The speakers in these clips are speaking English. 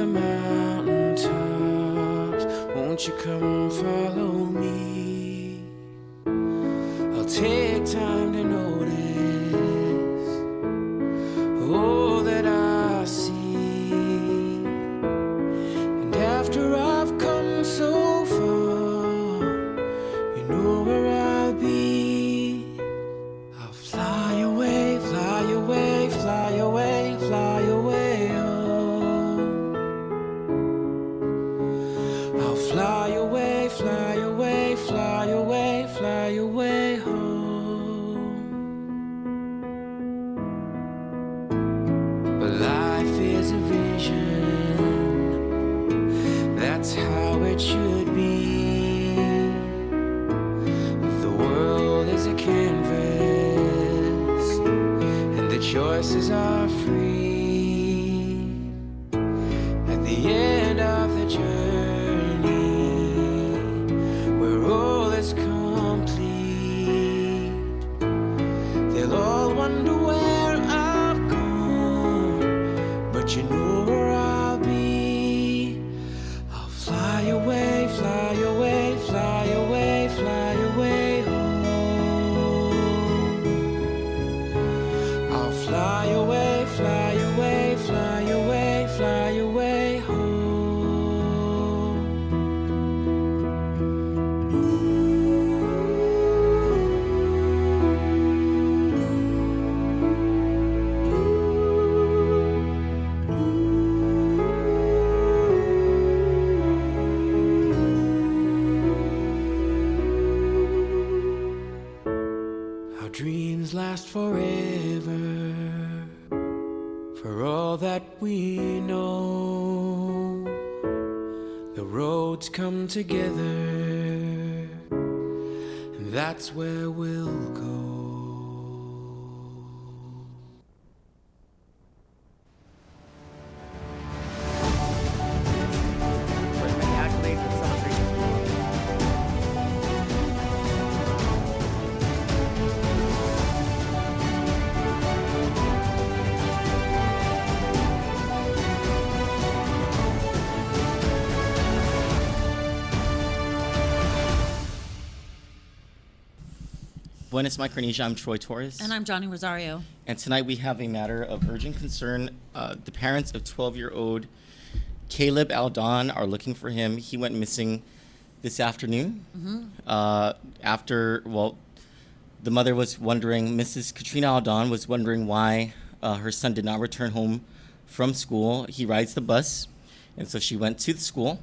the mountaintops, won't you come follow me? I'll take time to notice all that I see. And after I've come so far, you know where I'll be. I'll fly away, fly away, fly away, fly away home. I'll fly away, fly away, fly away, fly away home. But life is a vision, that's how it should be. The world is a canvas, and the choices are free. At the end of the journey, where all is complete, they'll all wonder where I've gone, but you know where I'll be. I'll fly away, fly away, fly away, fly away home. I'll fly away, fly away, fly away, fly away home. Our dreams last forever, for all that we know. The roads come together, and that's where we'll go. For as many accolades and celebrations. Buenos Micronesia, I'm Troy Torres. And I'm Johnny Rosario. And tonight we have a matter of urgent concern. The parents of 12-year-old Caleb Aldon are looking for him. He went missing this afternoon. The mother was wondering, Mrs. Katrina Aldon was wondering why her son did not return home from school. He rides the bus, and so she went to the school.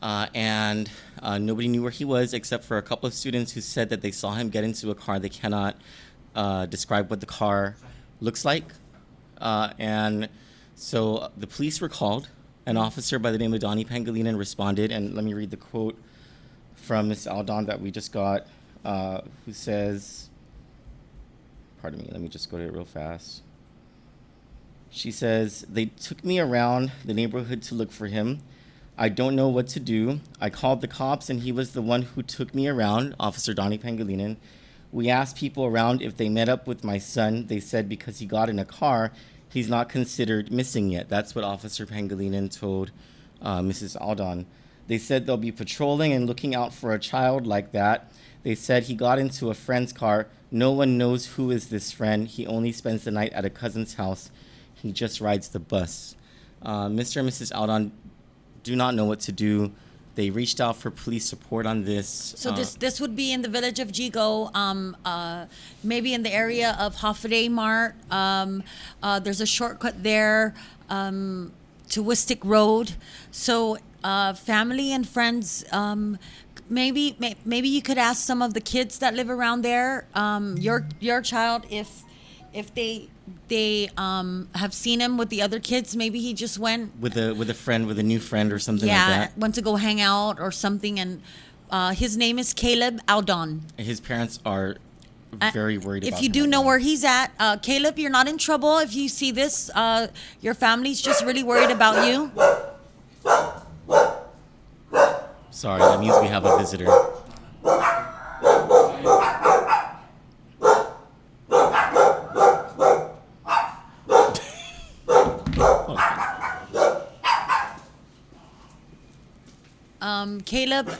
And nobody knew where he was except for a couple of students who said that they saw him get into a car. They cannot describe what the car looks like. And so the police were called. An officer by the name of Donnie Pangilinan responded. And let me read the quote from Ms. Aldon that we just got, who says, pardon me, let me just go to it real fast. She says, "They took me around the neighborhood to look for him. I don't know what to do. I called the cops, and he was the one who took me around," Officer Donnie Pangilinan. "We asked people around if they met up with my son. They said because he got in a car, he's not considered missing yet." That's what Officer Pangilinan told Mrs. Aldon. "They said they'll be patrolling and looking out for a child like that. They said he got into a friend's car. No one knows who is this friend. He only spends the night at a cousin's house. He just rides the bus." Mr. and Mrs. Aldon do not know what to do. They reached out for police support on this. So this would be in the village of Jigo, maybe in the area of Hoffaday Mart. There's a shortcut there to Wistic Road. So family and friends, maybe you could ask some of the kids that live around there, your child, if they have seen him with the other kids. Maybe he just went with a friend, with a new friend or something like that. Went to go hang out or something. And his name is Caleb Aldon. His parents are very worried about him. If you do know where he's at, Caleb, you're not in trouble. If you see this, your family's just really worried about you. Sorry, that means we have a visitor. Caleb,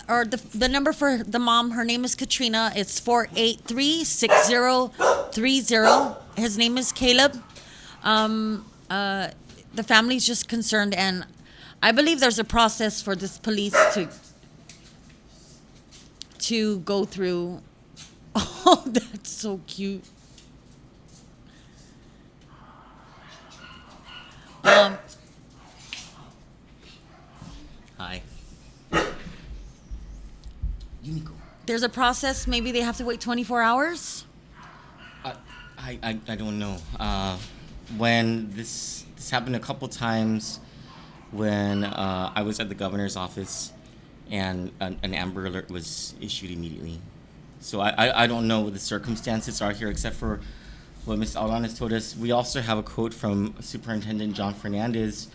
or the number for the mom, her name is Katrina. It's 483-6030. His name is Caleb. The family's just concerned, and I believe there's a process for this police to go through. Oh, that's so cute. Hi. Yumiko. There's a process. Maybe they have to wait 24 hours. I don't know. When this happened a couple times, when I was at the governor's office, and an Amber Alert was issued immediately. So I don't know what the circumstances are here, except for what Ms. Aldan has told us. We also have a quote from Superintendent John Fernandez,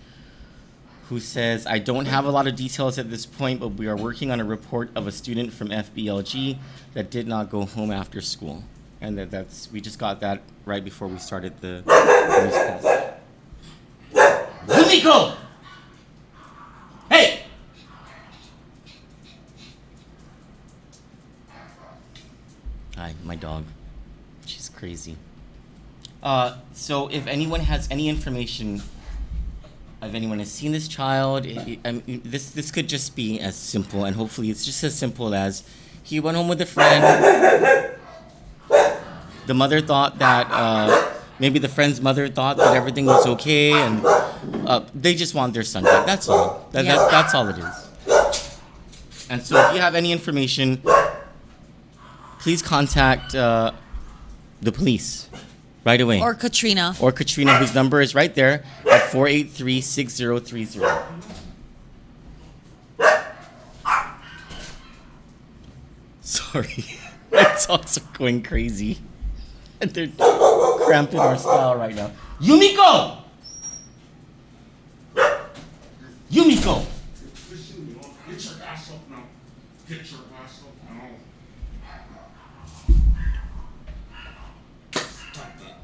who says, "I don't have a lot of details at this point, but we are working on a report of a student from FBLG that did not go home after school." And we just got that right before we started the newscast. Yumiko! Hey! Hi, my dog. She's crazy. So if anyone has any information, if anyone has seen this child, I mean, this could just be as simple, and hopefully it's just as simple as he went home with a friend. The mother thought that maybe the friend's mother thought that everything was okay, and they just want their son back. That's all. That's all it is. And so if you have any information, please contact the police right away. Or Katrina. Or Katrina, whose number is right there at 483-6030. Sorry. My dogs are going crazy. And they're cramping our style right now. Yumiko! Yumiko! Get your ass up now. Get your ass up now. Stop that.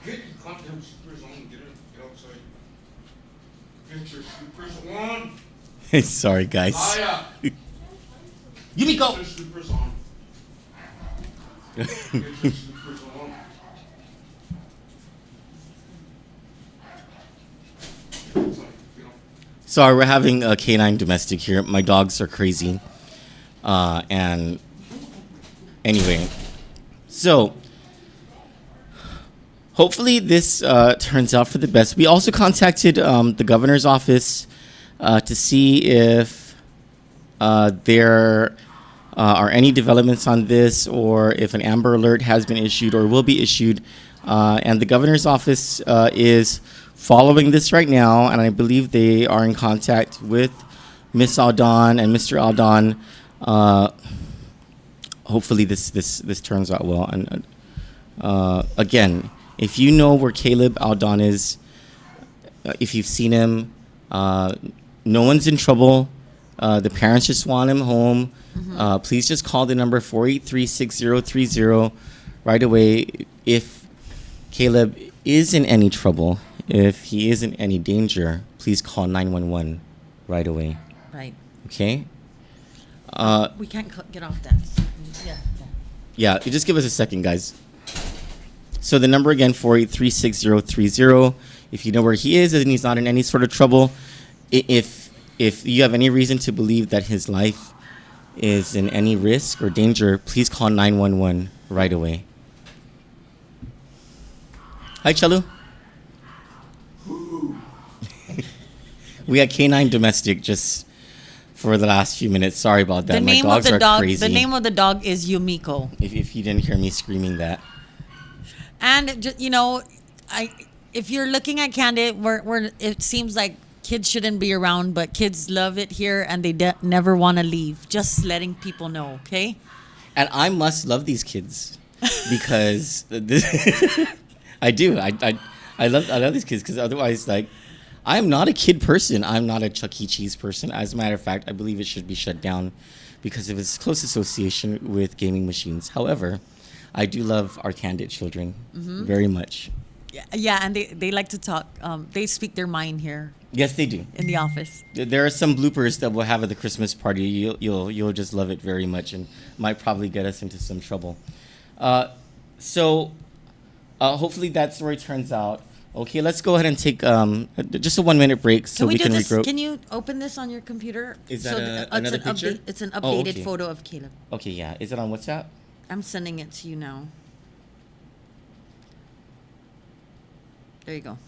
Get your goddamn slippers on. Get outside. Get your slippers on. Sorry, guys. Aya. Yumiko! Get your slippers on. Get your slippers on. Get outside. Get off. Sorry, we're having a canine domestic here. My dogs are crazy. And anyway, so hopefully this turns out for the best. We also contacted the governor's office to see if there are any developments on this, or if an Amber Alert has been issued or will be issued. And the governor's office is following this right now, and I believe they are in contact with Miss Aldan and Mr. Aldan. Hopefully this turns out well. And again, if you know where Caleb Aldan is, if you've seen him, no one's in trouble. The parents just want him home. Please just call the number 483-6030 right away. If Caleb is in any trouble, if he is in any danger, please call 911 right away. Right. Okay? We can't get off that. Yeah. Yeah, you just give us a second, guys. So the number again, 483-6030. If you know where he is and he's not in any sort of trouble, if you have any reason to believe that his life is in any risk or danger, please call 911 right away. Hi, Chalu. We had canine domestic just for the last few minutes. Sorry about that. My dogs are crazy. The name of the dog is Yumiko. If you didn't hear me screaming that. And if you're looking at Kandit, it seems like kids shouldn't be around, but kids love it here, and they never want to leave. Just letting people know, okay? And I must love these kids because I do. I love these kids because otherwise, like, I'm not a kid person. I'm not a Chuck E. Cheese person. As a matter of fact, I believe it should be shut down because of its close association with gaming machines. However, I do love our Kandit children very much. Yeah, and they like to talk. They speak their mind here. Yes, they do. in the office. There are some bloopers that we'll have at the Christmas party. You'll just love it very much, and might probably get us into some trouble. So hopefully that story turns out. Okay, let's go ahead and take just a 1 minute break so Can we we do can this? regroup. Can you open this on your computer? Is that it's another an picture? It's an Oh, updated okay. photo of Caleb. Okay, yeah. Is it on WhatsApp? I'm sending it to you now. There you go.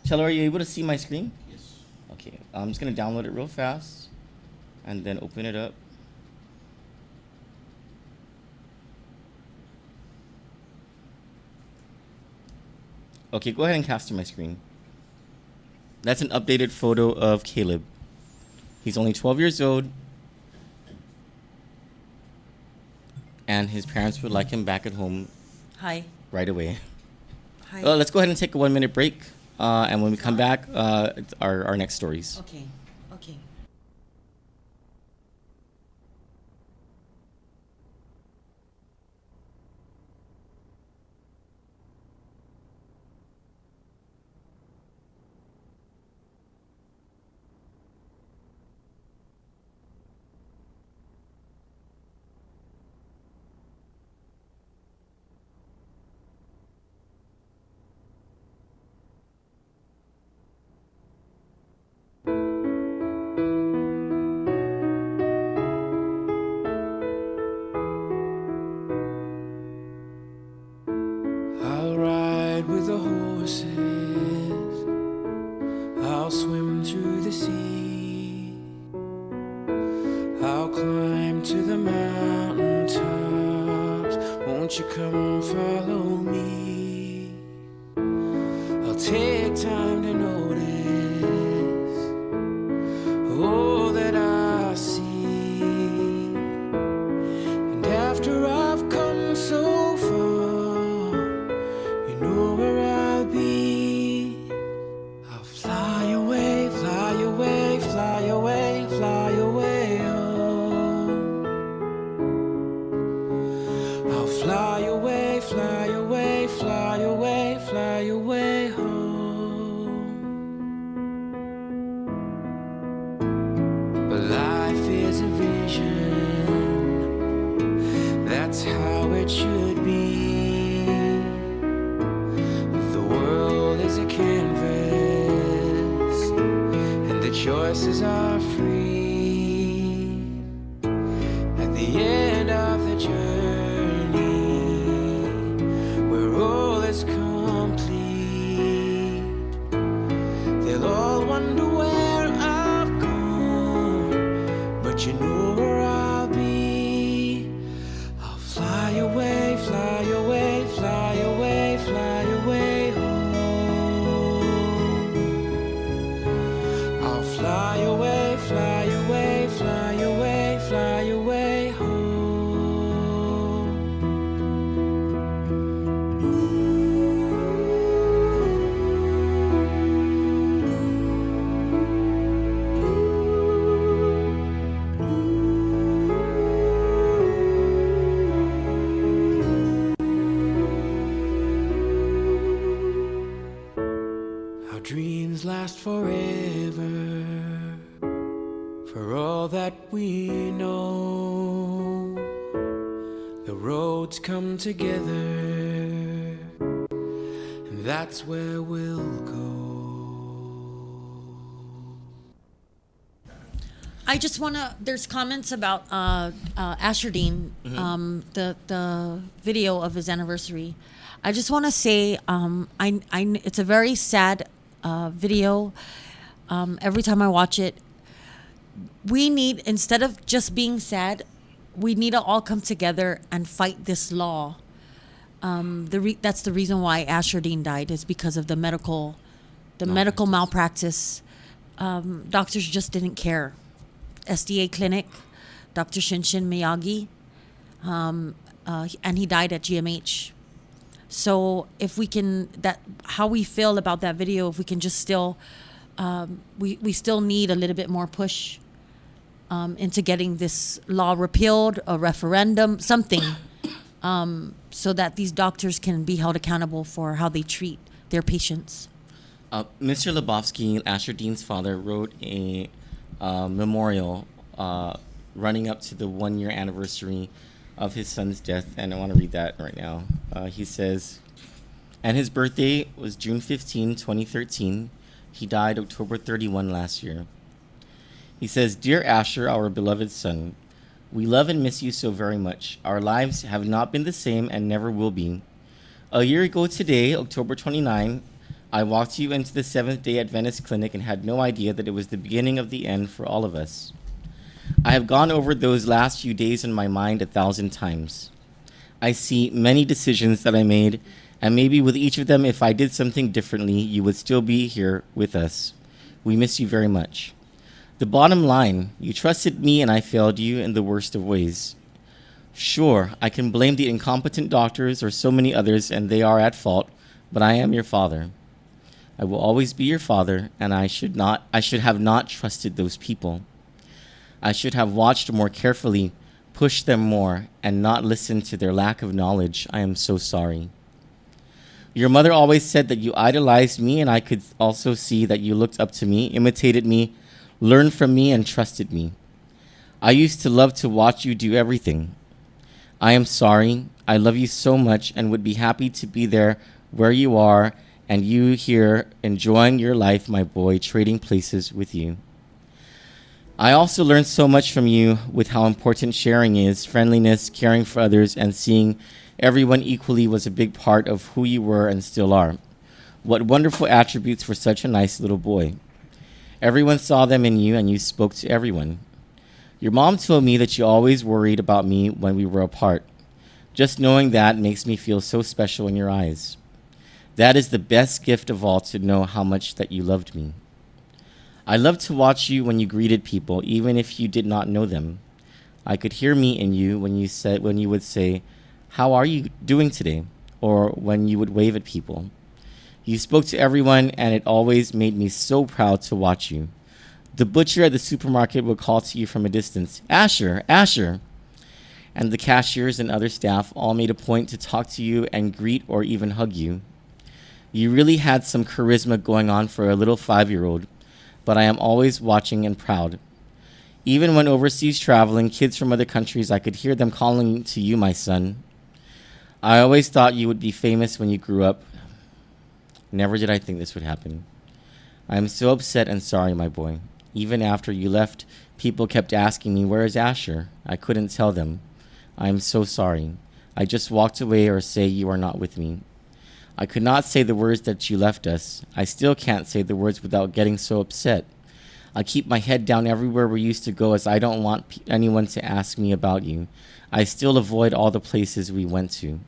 Cello, are you able to see my screen? Yes. Okay, I'm just gonna download it real fast, and then open it up. Okay, go ahead and capture my screen. That's an updated photo of Caleb. He's only 12 years old, and his parents would like him back at home Hi. right away. Hi. Let's go ahead and take a 1 minute break, and when we come back, it's our next stories. Okay. Okay. I'll ride with the horses, I'll swim through the sea, I'll climb to the mountain tops. Won't you come follow me? I'll take time to notice all that I see, and after I've come so far, you know where I'll be. I'll fly away, fly away, fly away, fly away home. I'll fly away, fly away, fly away, fly away home. But life is a vision, that's how it should be. The world is a canvas, and the choices are free. At the end of the journey, where all is complete, they'll all wonder where I've gone, but you know where I'll be. I'll fly away, fly away, fly away, fly away home. I'll fly away, fly away, fly away, fly away home. Our dreams last forever, for all that we know. The roads come together, and that's where we'll go. I just want to. There's comments about Ashardine, the video of his anniversary. I just want to say, it's a very sad video. Every time I watch it, we need, instead of just being sad, we need to all come together and fight this law. That's the reason why Ashardine died, is because of the medical malpractice. Doctors just didn't care. SDA clinic, Dr. Shinshin Miyagi, and he died at GMH. So if we can, how we feel about that video, if we can just still, we still need a little bit more push into getting this law repealed, a referendum, something, so that these doctors can be held accountable for how they treat their patients. Mr. Lebowski, Asher Dean's father, wrote a memorial running up to the 1 year anniversary of his son's death, and I want to read that right now. He says, and his birthday was June 15, 2013. He died October 31 last year. He says, Dear Asher, our beloved son, we love and miss you so very much. Our lives have not been the same and never will be. A year ago today, October 29, I walked you into the Seventh-day Adventist clinic and had no idea that it was the beginning of the end for all of us. I have gone over those last few days in my mind 1,000 times. I see many decisions that I made, and maybe with each of them, if I did something differently, you would still be here with us. We miss you very much. The bottom line, you trusted me and I failed you in the worst of ways. Sure, I can blame the incompetent doctors or so many others, and they are at fault, but I am your father. I will always be your father, and I should have not trusted those people. I should have watched more carefully, pushed them more, and not listened to their lack of knowledge. I am so sorry. Your mother always said that you idolized me, and I could also see that you looked up to me, imitated me, learned from me, and trusted me. I used to love to watch you do everything. I am sorry. I love you so much and would be happy to be there where you are and you here enjoying your life, my boy, trading places with you. I also learned so much from you with how important sharing is, friendliness, caring for others, and seeing everyone equally was a big part of who you were and still are. What wonderful attributes for such a nice little boy. Everyone saw them in you, and you spoke to everyone. Your mom told me that you always worried about me when we were apart. Just knowing that makes me feel so special in your eyes. That is the best gift of all, to know how much that you loved me. I loved to watch you when you greeted people, even if you did not know them. I could hear me in you when you would say, "How are you doing today?" or when you would wave at people. You spoke to everyone, and it always made me so proud to watch you. The butcher at the supermarket would call to you from a distance, "Asher, Asher." And the cashiers and other staff all made a point to talk to you and greet or even hug you. You really had some charisma going on for a little 5-year-old, but I am always watching and proud. Even when overseas traveling, kids from other countries, I could hear them calling to you, my son. I always thought you would be famous when you grew up. Never did I think this would happen. I am so upset and sorry, my boy. Even after you left, people kept asking me, "Where is Asher?" I couldn't tell them. I am so sorry. I just walked away or say you are not with me. I could not say the words that you left us. I still can't say the words without getting so upset. I keep my head down everywhere we used to go, as I don't want anyone to ask me about you. I still avoid all the places we went to.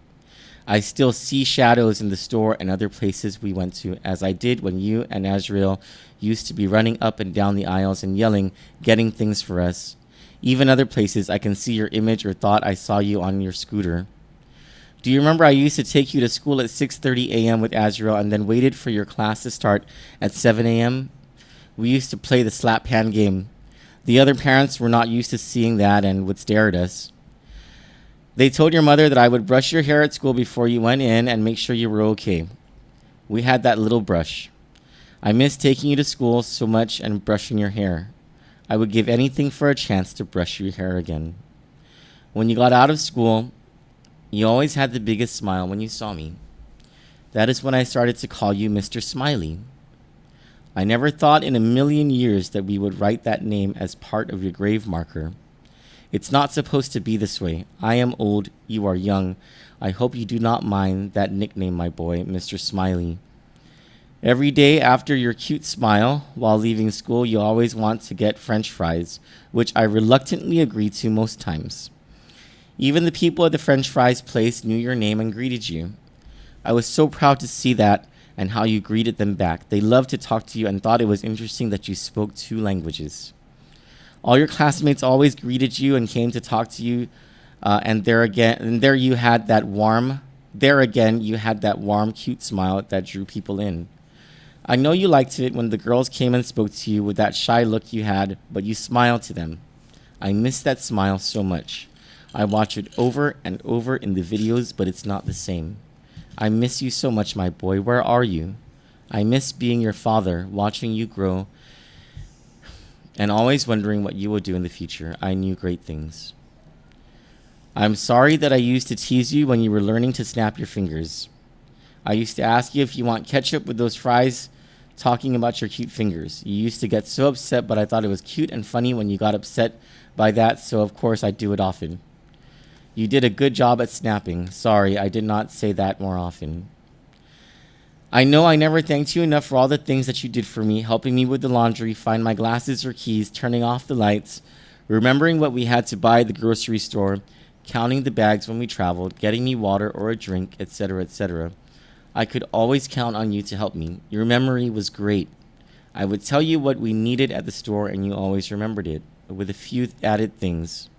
I still see shadows in the store and other places we went to, as I did when you and Azrael used to be running up and down the aisles and yelling, getting things for us. Even other places I can see your image or thought I saw you on your scooter. Do you remember I used to take you to school at 6:30 a.m. with Azrael and then waited for your class to start at 7 a.m.? We used to play the slap hand game. The other parents were not used to seeing that and would stare at us. They told your mother that I would brush your hair at school before you went in and make sure you were okay. We had that little brush. I missed taking you to school so much and brushing your hair. I would give anything for a chance to brush your hair again. When you got out of school, you always had the biggest smile when you saw me. That is when I started to call you Mr. Smiley. I never thought in a million years that we would write that name as part of your grave marker. It's not supposed to be this way. I am old, you are young. I hope you do not mind that nickname, my boy, Mr. Smiley. Every day after your cute smile, while leaving school, you always want to get French fries, which I reluctantly agree to most times. Even the people at the French fries place knew your name and greeted you. I was so proud to see that and how you greeted them back. They loved to talk to you and thought it was interesting that you spoke 2 languages. All your classmates always greeted you and came to talk to you, and there you had that warm, cute smile that drew people in. I know you liked it when the girls came and spoke to you with that shy look you had, but you smiled to them. I miss that smile so much. I watch it over and over in the videos, but it's not the same. I miss you so much, my boy. Where are you? I miss being your father, watching you grow, and always wondering what you will do in the future. I knew great things. I'm sorry that I used to tease you when you were learning to snap your fingers. I used to ask you if you want ketchup with those fries, talking about your cute fingers. You used to get so upset, but I thought it was cute and funny when you got upset by that, so of course I do it often. You did a good job at snapping. Sorry, I did not say that more often. I know I never thanked you enough for all the things that you did for me, helping me with the laundry, find my glasses or keys, turning off the lights, remembering what we had to buy at the grocery store, counting the bags when we traveled, getting me water or a drink, etc., etc. I could always count on you to help me. Your memory was great. I would tell you what we needed at the store and you always remembered it, with a few added things.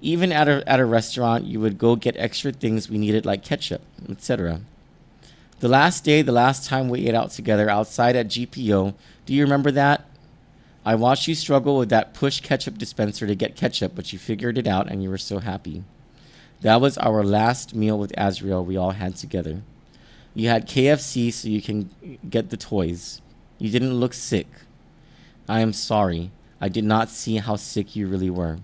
Even at a restaurant, you would go get extra things we needed like ketchup, etc. The last time we ate out together outside at GPO, do you remember that? I watched you struggle with that push ketchup dispenser to get ketchup, but you figured it out and you were so happy. That was our last meal with Azrael we all had together. You had KFC so you can get the toys. You didn't look sick. I am sorry. I did not see how sick you really were.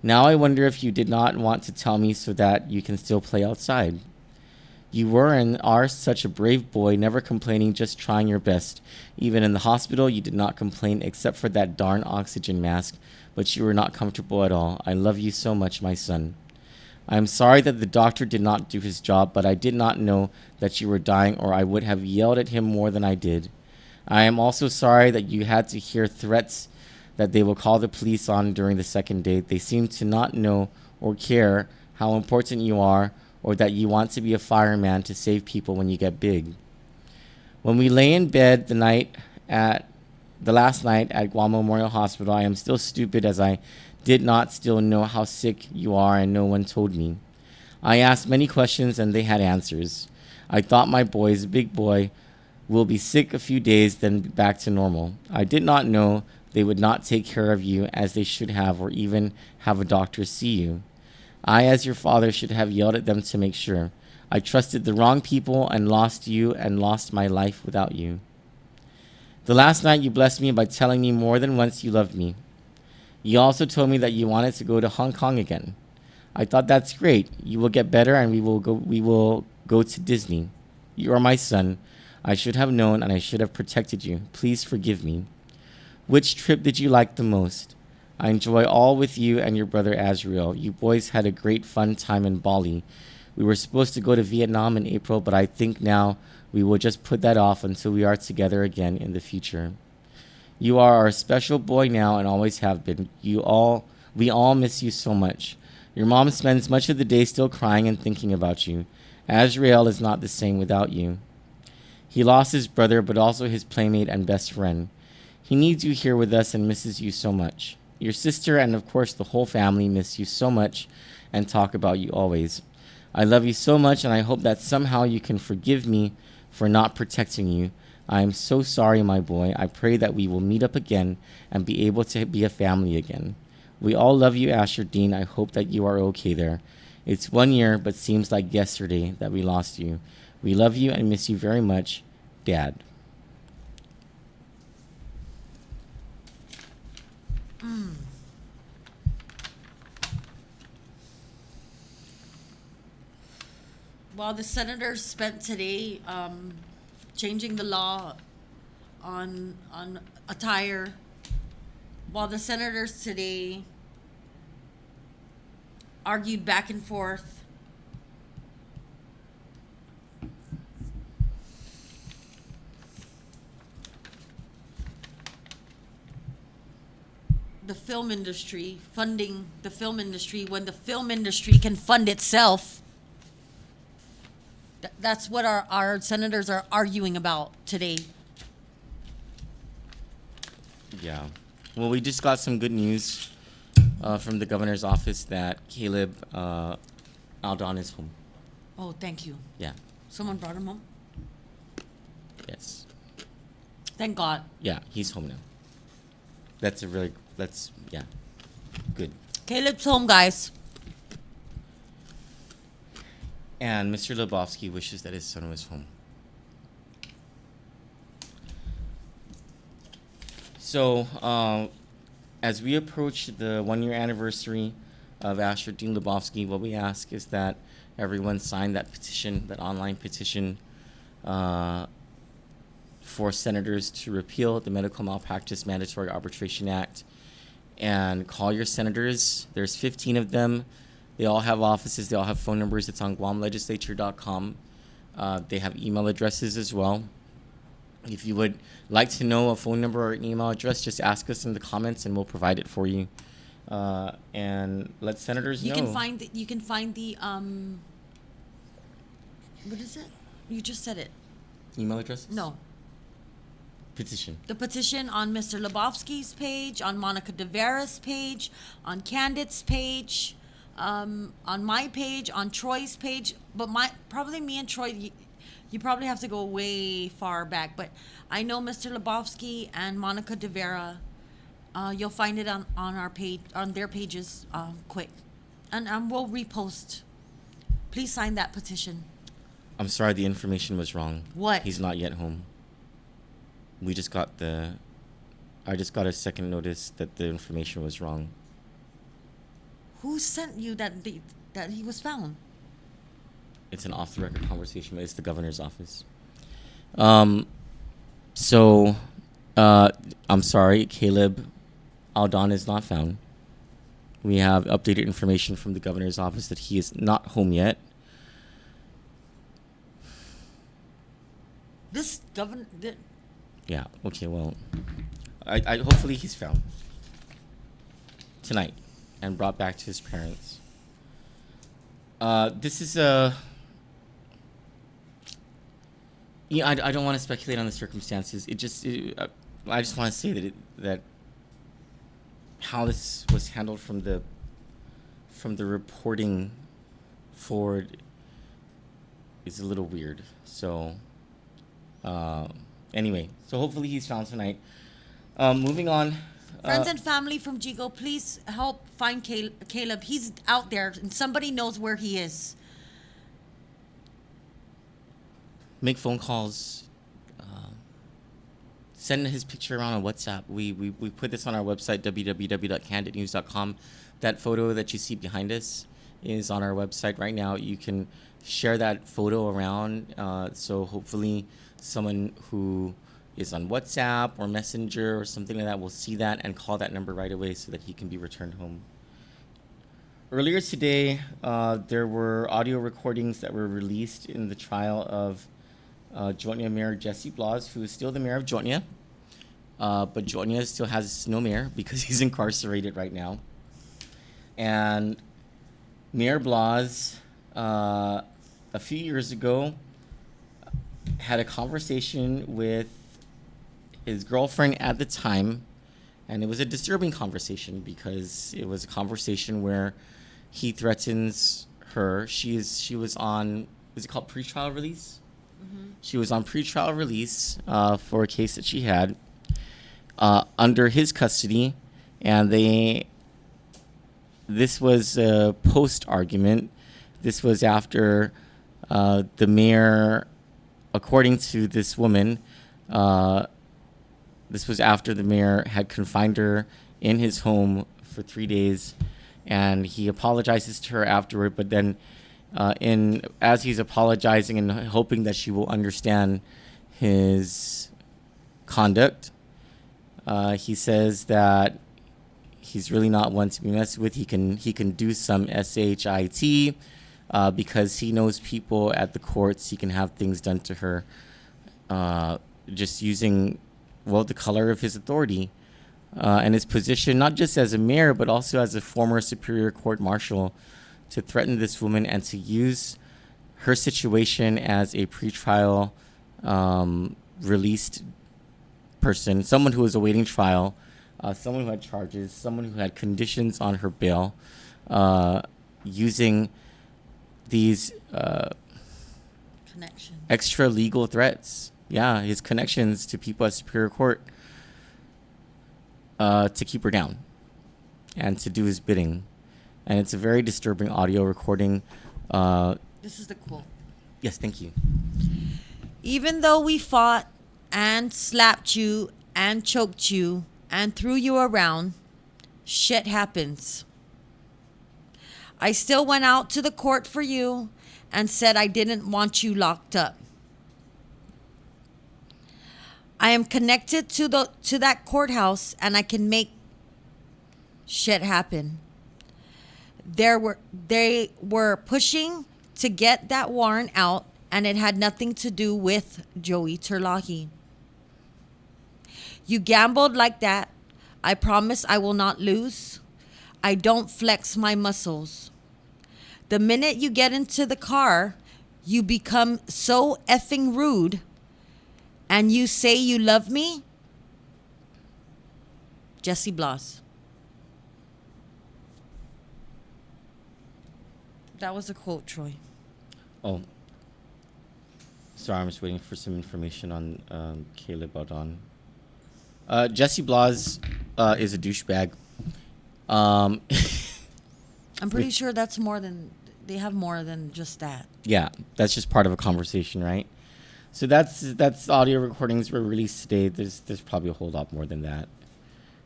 Now I wonder if you did not want to tell me so that you can still play outside. You were and are such a brave boy, never complaining, just trying your best. Even in the hospital, you did not complain except for that darn oxygen mask, but you were not comfortable at all. I love you so much, my son. I am sorry that the doctor did not do his job, but I did not know that you were dying or I would have yelled at him more than I did. I am also sorry that you had to hear threats that they will call the police on during the second date. They seem to not know or care how important you are or that you want to be a fireman to save people when you get big. When we lay in bed the last night at Guam Memorial Hospital, I am still stupid as I did not still know how sick you are and no one told me. I asked many questions and they had answers. I thought my boys, big boy, will be sick a few days, then back to normal. I did not know they would not take care of you as they should have or even have a doctor see you. I, as your father, should have yelled at them to make sure. I trusted the wrong people and lost you and lost my life without you. The last night you blessed me by telling me more than once you loved me. You also told me that you wanted to go to Hong Kong again. I thought that's great. You will get better and we will go to Disney. You are my son. I should have known and I should have protected you. Please forgive me. Which trip did you like the most? I enjoy all with you and your brother Azrael. You boys had a great fun time in Bali. We were supposed to go to Vietnam in April, but I think now we will just put that off until we are together again in the future. You are our special boy now and always have been. We all miss you so much. Your mom spends much of the day still crying and thinking about you. Azrael is not the same without you. He lost his brother, but also his playmate and best friend. He needs you here with us and misses you so much. Your sister and of course the whole family miss you so much and talk about you always. I love you so much and I hope that somehow you can forgive me for not protecting you. I am so sorry, my boy. I pray that we will meet up again and be able to be a family again. We all love you, Asher Dean. I hope that you are okay there. It's 1 year, but seems like yesterday that we lost you. We love you and miss you very much, Dad. While the senators spent today changing the law on attire, while the senators today argued back and forth, the film industry, funding the film industry when the film industry can fund itself. That's what our senators are arguing about today. Yeah. Well, we just got some good news from the governor's office that Caleb Aldon is home. Oh, thank you. Yeah. Someone brought him home? Yes. Thank God. Yeah, he's home now. That's yeah, good. Caleb's home, guys. And Mr. Lebowski wishes that his son was home. So, as we approach the 1 year anniversary of Asher Dean Lebowski, what we ask is that everyone sign that petition, that online petition, for senators to repeal the Medical Malpractice Mandatory Arbitration Act, and call your senators. There's 15 of them. They all have offices. They all have phone numbers. It's on GuamLegislature.com. They have email addresses as well. If you would like to know a phone number or an email address, just ask us in the comments and we'll provide it for you. And let senators know. You can find the what is it? You just said it. Email addresses? No. Petition. The petition on Mr. Lebowski's page, on Monica De Vera's page, on Kandit's page, on my page, on Troy's page. But probably me and Troy, you probably have to go way far back. But I know Mr. Lebowski and Monica De Vera. You'll find it on our page, on their pages, quick, and we'll repost. Please sign that petition. I'm sorry, the information was wrong. What? He's not yet home. I just got a second notice that the information was wrong. Who sent you that he was found? It's an off-the-record conversation, but it's the governor's office. I'm sorry, Caleb Aldon is not found. We have updated information from the governor's office that he is not home yet. This governor... Yeah, okay, well, I hopefully he's found tonight and brought back to his parents. This is a... Yeah, I don't want to speculate on the circumstances. I just want to say that how this was handled from the reporting forward is a little weird. So, anyway, so hopefully he's found tonight. Moving on. Friends and family from Jigo, please help find Caleb. He's out there, and somebody knows where he is. Make phone calls. Send his picture around on WhatsApp. We put this on our website, www.candidnews.com. That photo that you see behind us is on our website right now. You can share that photo around. So hopefully someone who is on WhatsApp or Messenger or something like that will see that and call that number right away so that he can be returned home. Earlier today, there were audio recordings that were released in the trial of Jonia Mayor Jesse Blas, who is still the mayor of Jonia. But Jonia still has no mayor because he's incarcerated right now. And Mayor Blas, a few years ago, had a conversation with his girlfriend at the time, and it was a disturbing conversation because it was a conversation where he threatens her. She was on, is it called pretrial release? Mm-hmm. She was on pretrial release for a case that she had under his custody, and this was a post-argument. This was after the mayor, according to this woman, this was after the mayor had confined her in his home for 3 days, and he apologizes to her afterward. But then, as he's apologizing and hoping that she will understand his conduct, he says that he's really not one to be messed with. He can do some SHIT because he knows people at the courts. He can have things done to her just using, well, the color of his authority and his position, not just as a mayor, but also as a former Superior Court marshal, to threaten this woman and to use her situation as a pretrial released person, someone who was awaiting trial, someone who had charges, someone who had conditions on her bail, using these extra legal threats. Yeah, his connections to people at Superior Court to keep her down and to do his bidding. And it's a very disturbing audio recording. This is the quote. Yes, thank you. Even though we fought and slapped you and choked you, and threw you around, shit happens. I still went out to the court for you and said I didn't want you locked up. I am connected to that courthouse and I can make shit happen. They were pushing to get that warrant out and it had nothing to do with Joey Terlahi. You gambled like that. I promise I will not lose. I don't flex my muscles. The minute you get into the car, you become so effing rude and you say you love me. Jesse Bloss. That was a quote, Troy. Oh. Sorry, I'm just waiting for some information on Caleb Baudon. Jesse Blas is a douchebag. I'm pretty sure that's more than, they have more than just that. Yeah, that's just part of a conversation, right? So that's audio recordings were released today. There's probably a whole lot more than that.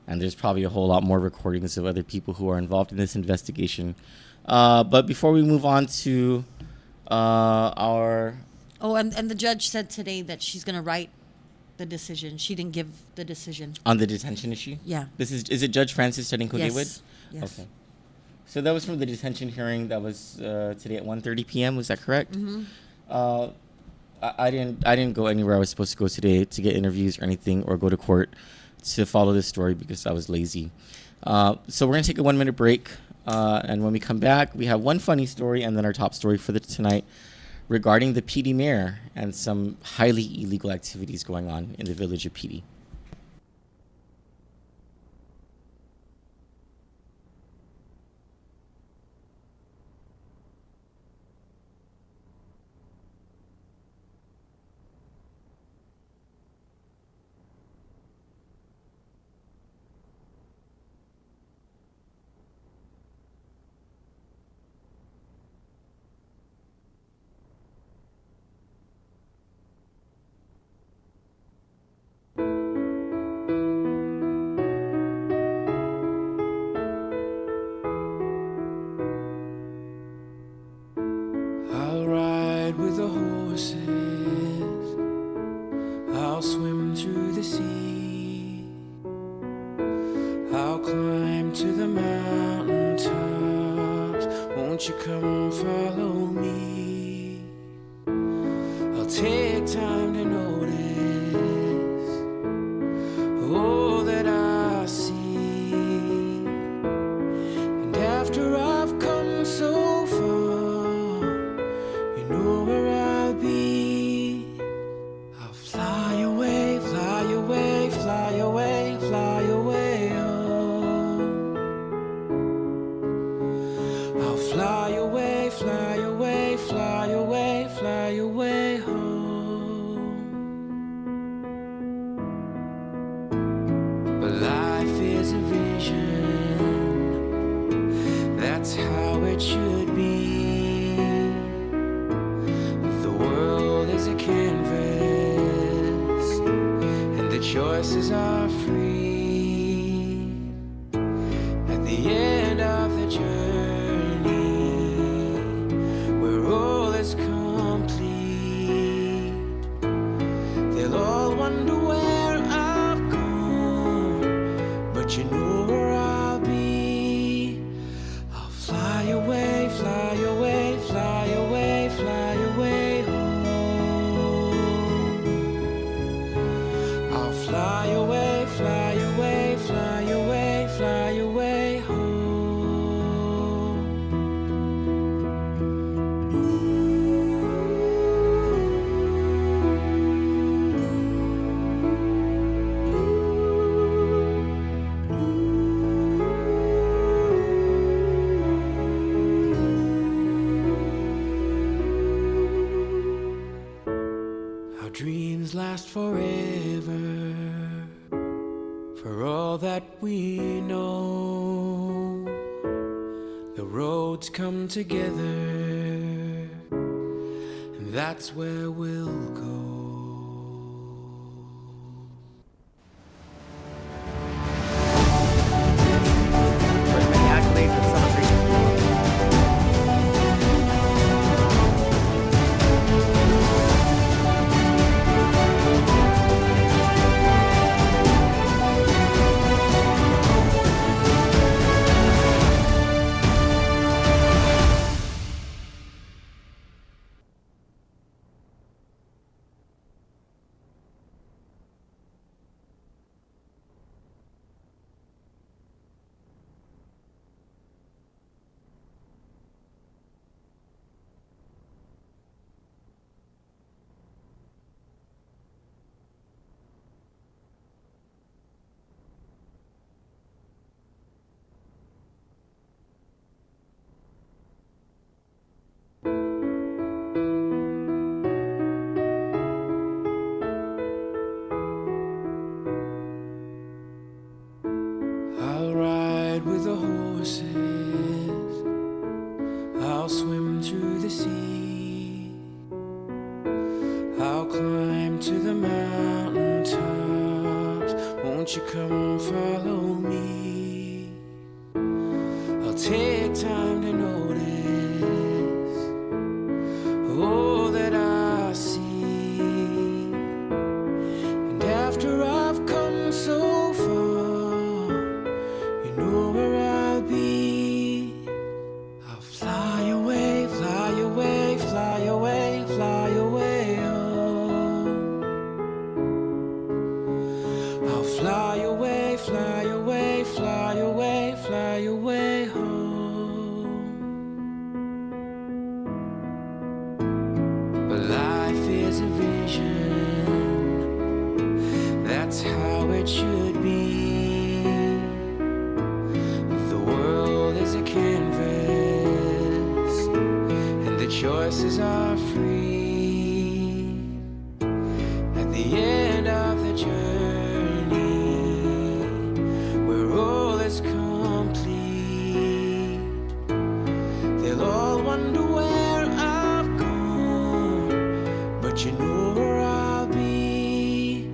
And there's probably a whole lot more recordings of other people who are involved in this investigation. But before we move on to our... Oh, and the judge said today that she's going to write the decision. She didn't give the decision. On the detention issue? Yeah. Is it Judge Francis Tedinko David? Yes. Okay. So that was from the detention hearing that was today at 1:30 p.m. Was that correct? Mm-hmm. I didn't go anywhere I was supposed to go today to get interviews or anything or go to court to follow this story because I was lazy. So we're gonna take a 1 minute break, and when we come back, we have one funny story and then our top story for tonight regarding the PD mayor and some highly illegal activities going on in the village of PD. I'll ride with the horses, I'll swim through the sea, I'll climb to the mountain tops, won't you come follow me? I'll take time to notice all that I see, and after I've come so far, you know where I'll be. I'll fly away, fly away, fly away, fly away home. I'll fly away, fly away, fly away, fly away home. But life is a vision, that's how it should be. The world is a canvas, and the choices are free. At the end of the journey, where all is complete, they'll all wonder where I've gone, but you know where I'll be. I'll fly away, fly away, fly away, fly away home. I'll fly away, fly away, fly away, fly away home. Our dreams last forever, for all that we know. The roads come together, and that's where we'll go. horses. I'll swim through the sea. I'll climb to the mountain tops. Won't you come follow me? I'll take time to notice all that I see. And after I've come so far, you know where I'll be. I'll fly away, fly away, fly away, fly away home. I'll fly away, fly away, fly away, fly away home. But life is a vision, that's how it should be. The world is a canvas, and the choices are free. At the end of the journey, where all is complete, they'll all wonder where I've gone, but you know where I'll be.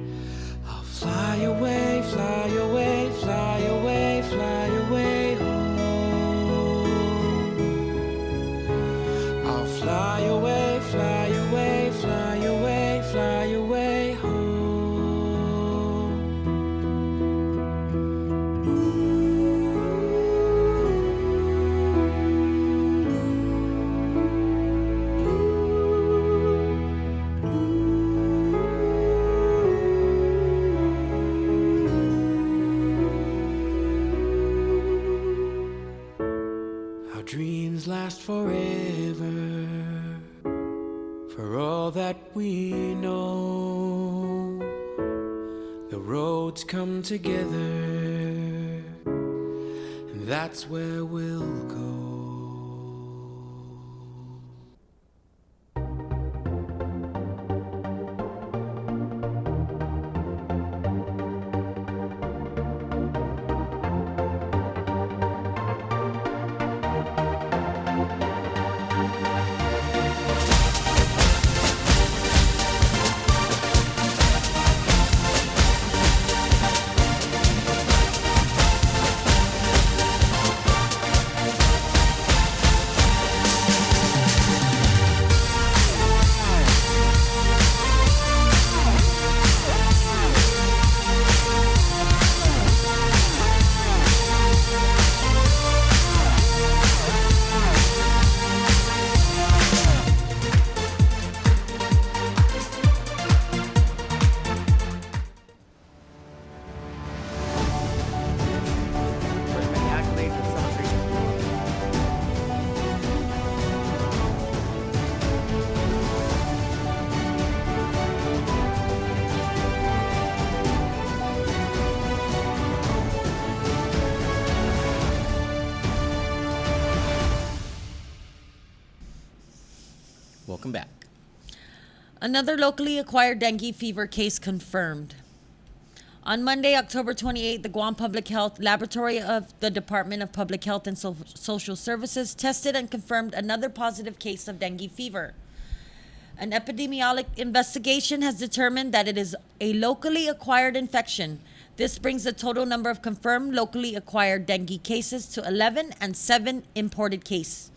I'll fly away, fly away, fly away, fly away home. I'll fly away, fly away, fly away, fly away home. Our dreams last forever, for all that we know. The roads come together, and that's where we'll go. Welcome back. Another locally acquired dengue fever case confirmed. On Monday, October 28, the Guam Public Health Laboratory of the Department of Public Health and Social Services tested and confirmed another positive case of dengue fever. An epidemiologic investigation has determined that it is a locally acquired infection. This brings the total number of confirmed locally acquired dengue cases to 11 and 7 imported cases.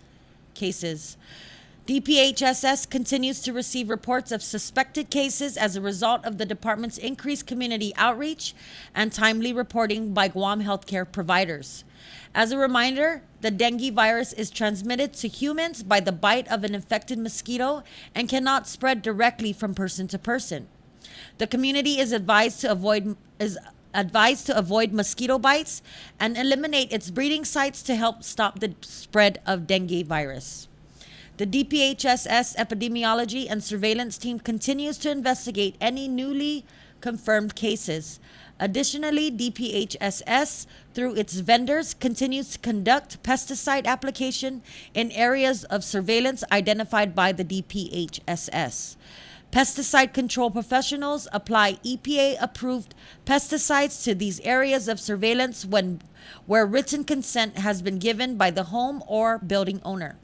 DPHSS continues to receive reports of suspected cases as a result of the department's increased community outreach and timely reporting by Guam healthcare providers. As a reminder, the dengue virus is transmitted to humans by the bite of an infected mosquito and cannot spread directly from person to person. The community is advised to avoid mosquito bites and eliminate its breeding sites to help stop the spread of dengue virus. The DPHSS epidemiology and surveillance team continues to investigate any newly confirmed cases. Additionally, DPHSS, through its vendors, continues to conduct pesticide application in areas of surveillance identified by the DPHSS. Pesticide control professionals apply EPA-approved pesticides to these areas of surveillance where written consent has been given by the home or building owner.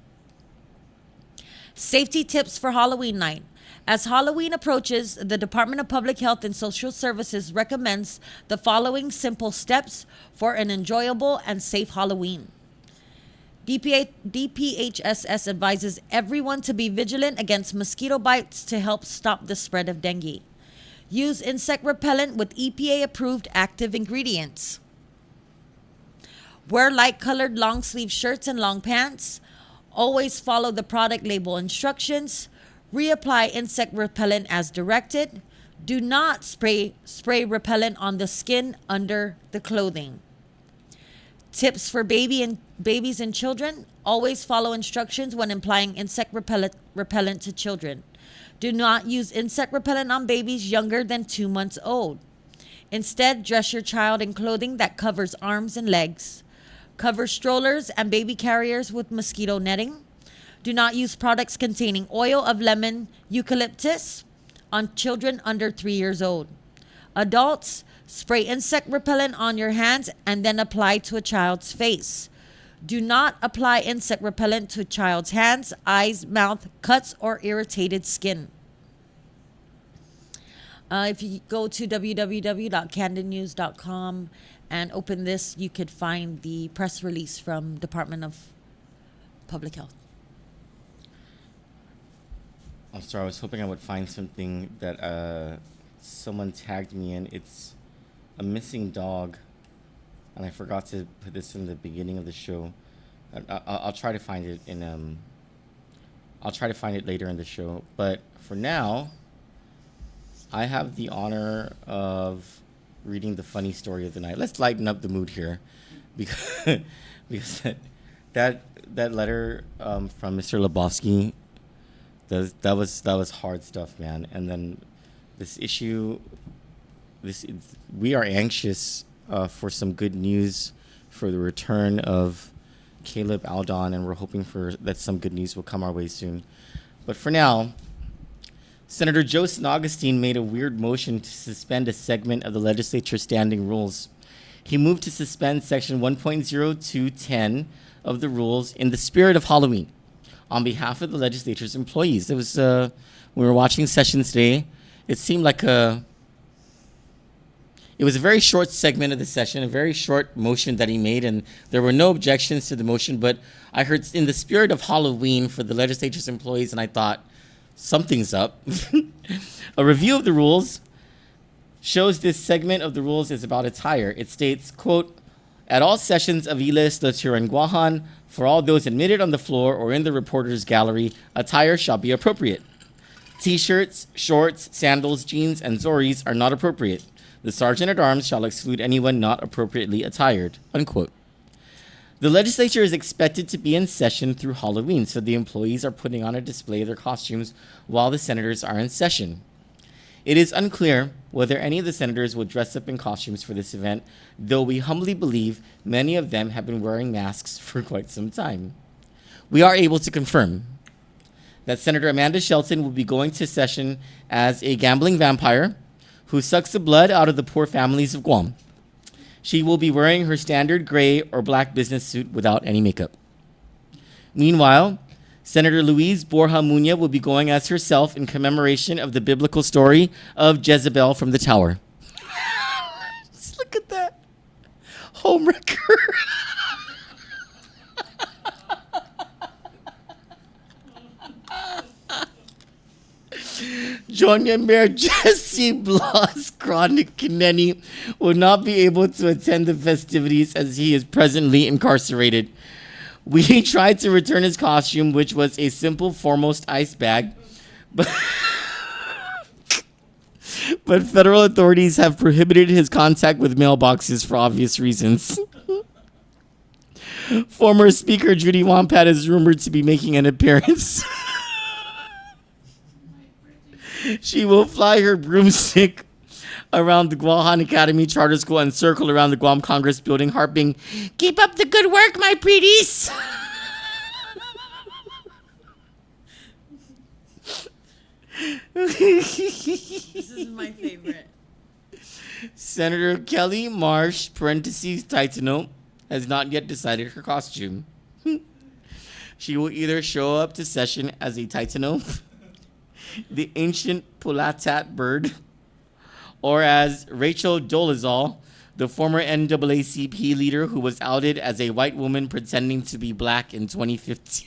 Safety tips for Halloween night. As Halloween approaches, the Department of Public Health and Social Services recommends the following simple steps for an enjoyable and safe Halloween. DPHSS advises everyone to be vigilant against mosquito bites to help stop the spread of dengue. Use insect repellent with EPA-approved active ingredients. Wear light-colored long-sleeve shirts and long pants. Always follow the product label instructions. Reapply insect repellent as directed. Do not spray repellent on the skin under the clothing. Tips for babies and children. Always follow instructions when applying insect repellent to children. Do not use insect repellent on babies younger than 2 months old. Instead, dress your child in clothing that covers arms and legs. Cover strollers and baby carriers with mosquito netting. Do not use products containing oil of lemon eucalyptus on children under 3 years old. Adults, spray insect repellent on your hands and then apply to a child's face. Do not apply insect repellent to a child's hands, eyes, mouth, cuts, or irritated skin. If you go to www.kanditnews.com and open this, you could find the press release from Department of Public Health. I'm sorry, I was hoping I would find something that someone tagged me in. It's a missing dog, and I forgot to put this in the beginning of the show. I'll try to find it in I'll try to find it later in the show. But for now, I have the honor of reading the funny story of the night. Let's lighten up the mood here, because that letter from Mr. Lebowski, that was hard stuff, man. And then this issue, we are anxious for some good news for the return of Caleb Aldon, and we're hoping that some good news will come our way soon. But for now, Senator Joseph Augustine made a weird motion to suspend a segment of the legislature's standing rules. He moved to suspend Section 1.0210 of the rules in the spirit of Halloween on behalf of the legislature's employees. It was, we were watching sessions today. It seemed like it was a very short segment of the session, a very short motion that he made, and there were no objections to the motion, but I heard in the spirit of Halloween for the legislature's employees, and I thought, something's up. A review of the rules shows this segment of the rules is about attire. It states, quote, "At all sessions of legislature in Guahan, for all those admitted on the floor or in the reporter's gallery, attire shall be appropriate. T-shirts, shorts, sandals, jeans, and zoris are not appropriate. The sergeant-at-arms shall exclude anyone not appropriately attired," unquote. The legislature is expected to be in session through Halloween, so the employees are putting on a display of their costumes while the senators are in session. It is unclear whether any of the senators will dress up in costumes for this event, though we humbly believe many of them have been wearing masks for quite some time. We are able to confirm that Senator Amanda Shelton will be going to session as a gambling vampire who sucks the blood out of the poor families of Guam. She will be wearing her standard gray or black business suit without any makeup. Meanwhile, Senator Louise Borja Muña will be going as herself in commemoration of the biblical story of Jezebel from the tower. Just look at that. Homewrecker. Junior Mayor Jesse Blas Chronic Kineni will not be able to attend the festivities as he is presently incarcerated. We tried to return his costume, which was a simple foremost ice bag, but federal authorities have prohibited his contact with mailboxes for obvious reasons. Former Speaker Judy Wampat is rumored to be making an appearance. She will fly her broomstick around the Guahan Academy Charter School and circle around the Guam Congress building, harping, "Keep up the good work, my pretties." This is my favorite. Senator Kelly Marsh (parentheses Titano) has not yet decided her costume. She will either show up to session as a Titano, the ancient Pulatat bird, or as Rachel Dolezal, the former NAACP leader who was outed as a white woman pretending to be black in 2015.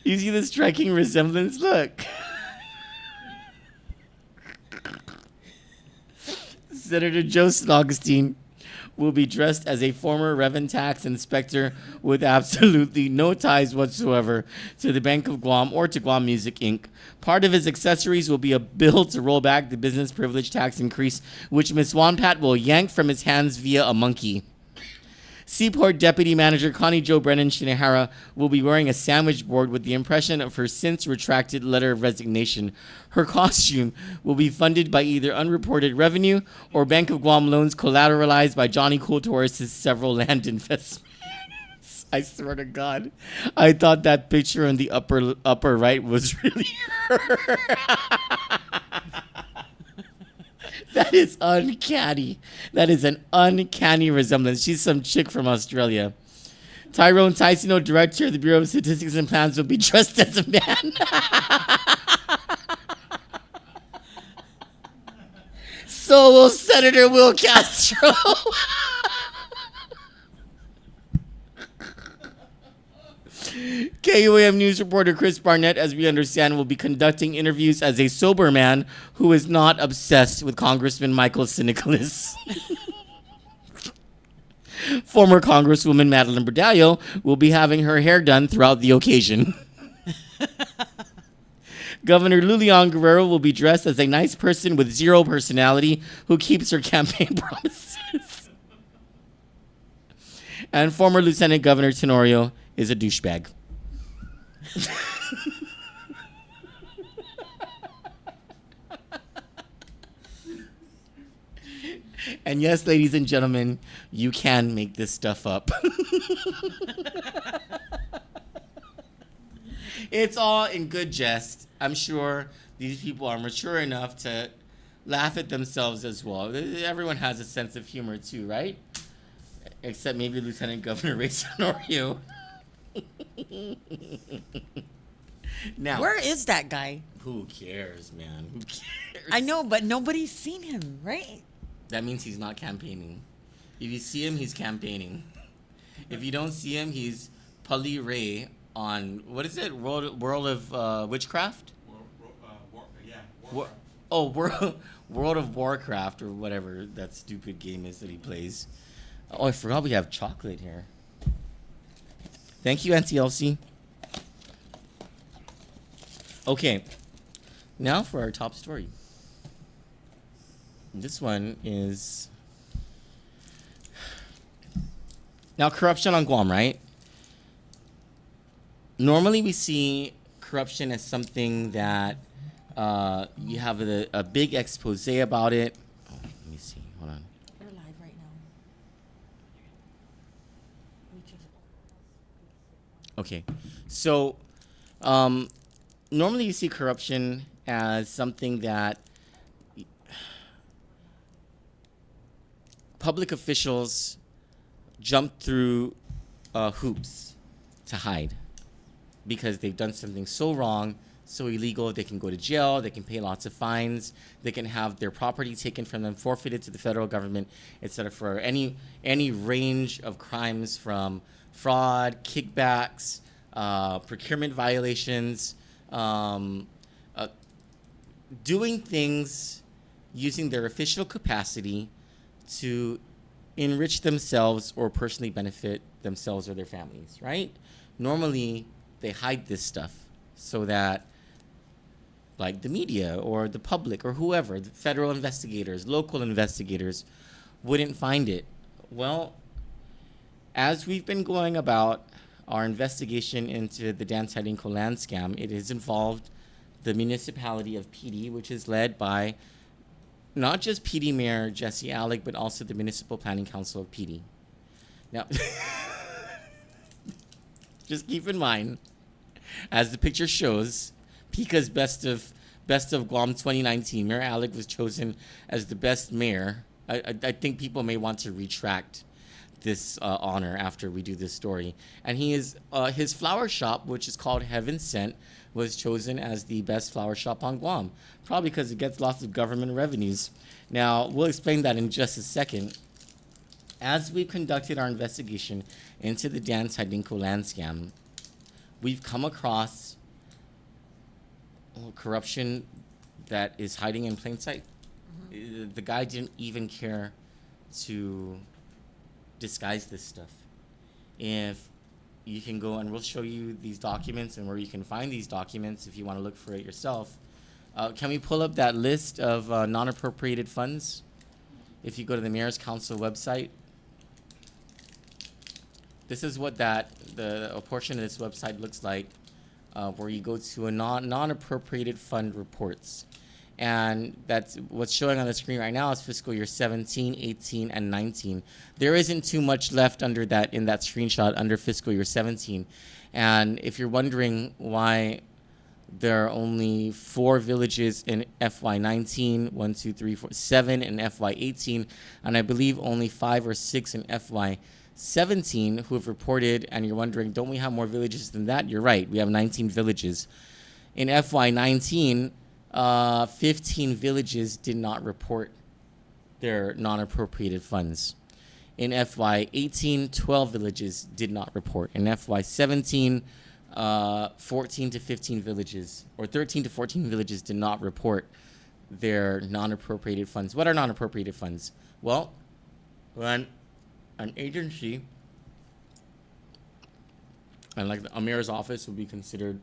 You see the striking resemblance? Look. Senator Joseph Augustine will be dressed as a former Revenue tax inspector with absolutely no ties whatsoever to the Bank of Guam or to Guam Music Inc. Part of his accessories will be a bill to roll back the business privilege tax increase, which Ms. Wanpat will yank from his hands via a monkey. Seaport Deputy Manager Connie Jo Brennan Shinihara will be wearing a sandwich board with the impression of her since retracted letter of resignation. Her costume will be funded by either unreported revenue or Bank of Guam loans collateralized by Johnny Cool Torres' several land investments. I swear to God, I thought that picture in the upper right was really her. That is uncanny. That is an uncanny resemblance. She's some chick from Australia. Tyrone Tysino, director of the Bureau of Statistics and Plans, will be dressed as a man. So will Senator Will Castro. KUAM News reporter Chris Barnett, as we understand, will be conducting interviews as a sober man who is not obsessed with Congressman Michael Sinicolis. Former Congresswoman Madeline Berdallo will be having her hair done throughout the occasion. Governor Lulian Guerrero will be dressed as a nice person with zero personality who keeps her campaign promises. And former Lieutenant Governor Tenorio is a douchebag. And yes, ladies and gentlemen, you can make this stuff up. It's all in good jest. I'm sure these people are mature enough to laugh at themselves as well. Everyone has a sense of humor too, right? Except maybe Lieutenant Governor Ray Tenorio. Now, Where is that guy? who cares, man? Who cares? I know, but nobody's seen him, right? That means he's not campaigning. If you see him, he's campaigning. If you don't see him, he's Pali Ray on, what is it? World of Witchcraft? World of Warcraft or whatever that stupid game is that he plays. Oh, I forgot we have chocolate here. Thank you, Auntie Elsie. Okay, now for our top story. This one is now corruption on Guam, right? Normally we see corruption as something that you have a big expose about it. Oh, let me see. Hold on. We're live right now. Okay, so normally you see corruption as something that public officials jump through hoops to hide because they've done something so wrong, so illegal. They can go to jail, they can pay lots of fines, they can have their property taken from them, forfeited to the federal government, etc. for any range of crimes from fraud, kickbacks, procurement violations, doing things using their official capacity to enrich themselves or personally benefit themselves or their families, right? Normally, they hide this stuff so that, like the media or the public or whoever, the federal investigators, local investigators, wouldn't find it. Well, as we've been going about our investigation into the Dan Tidinko land scam, it has involved the municipality of PD, which is led by not just PD Mayor Jesse Alec, but also the Municipal Planning Council of PD. Now, just keep in mind, as the picture shows, Pika's best of Best of Guam 2019. Mayor Alec was chosen as the best mayor. I think people may want to retract this honor after we do this story. And he is his flower shop, which is called Heaven Sent, was chosen as the best flower shop on Guam, probably because it gets lots of government revenues. Now, we'll explain that in just a second. As we've conducted our investigation into the Dan Tidinko land scam, we've come across corruption that is hiding in plain sight. The guy didn't even care to disguise this stuff. If you can go, and we'll show you these documents and where you can find these documents if you want to look for it yourself. Can we pull up that list of non-appropriated funds? If you go to the Mayor's Council website, this is what a portion of this website looks like, where you go to a non-appropriated fund reports. And that's what's showing on the screen right now is fiscal year 17, 18, and 19. There isn't too much left under that in that screenshot under fiscal year 17. And if you're wondering why there are only 4 villages in FY19, 1, 2, 3, 4, 7 in FY18, and I believe only 5 or 6 in FY17 who have reported, and you're wondering, don't we have more villages than that? You're right, we have 19 villages. In FY19, 15 villages did not report their non-appropriated funds. In FY18, 12 villages did not report. In FY17, 14 to 15 villages, or 13 to 14 villages did not report their non-appropriated funds. What are non-appropriated funds? Well, when an agency, and like a mayor's office would be considered,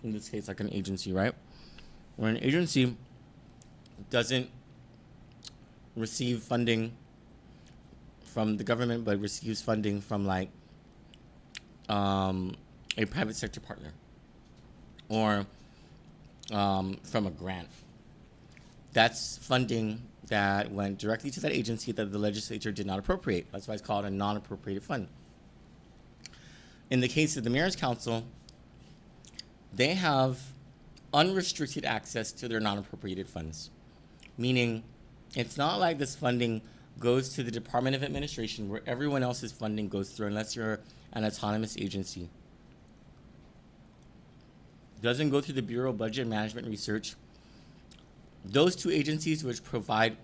in this case, like an agency, right? When an agency doesn't receive funding from the government, but receives funding from like a private sector partner or from a grant, that's funding that went directly to that agency that the legislature did not appropriate. That's why it's called a non-appropriated fund. In the case of the Mayor's Council, they have unrestricted access to their non-appropriated funds, meaning it's not like this funding goes to the Department of Administration where everyone else's funding goes through unless you're an autonomous agency. It doesn't go through the Bureau of Budget and Management Research. Those two agencies which provide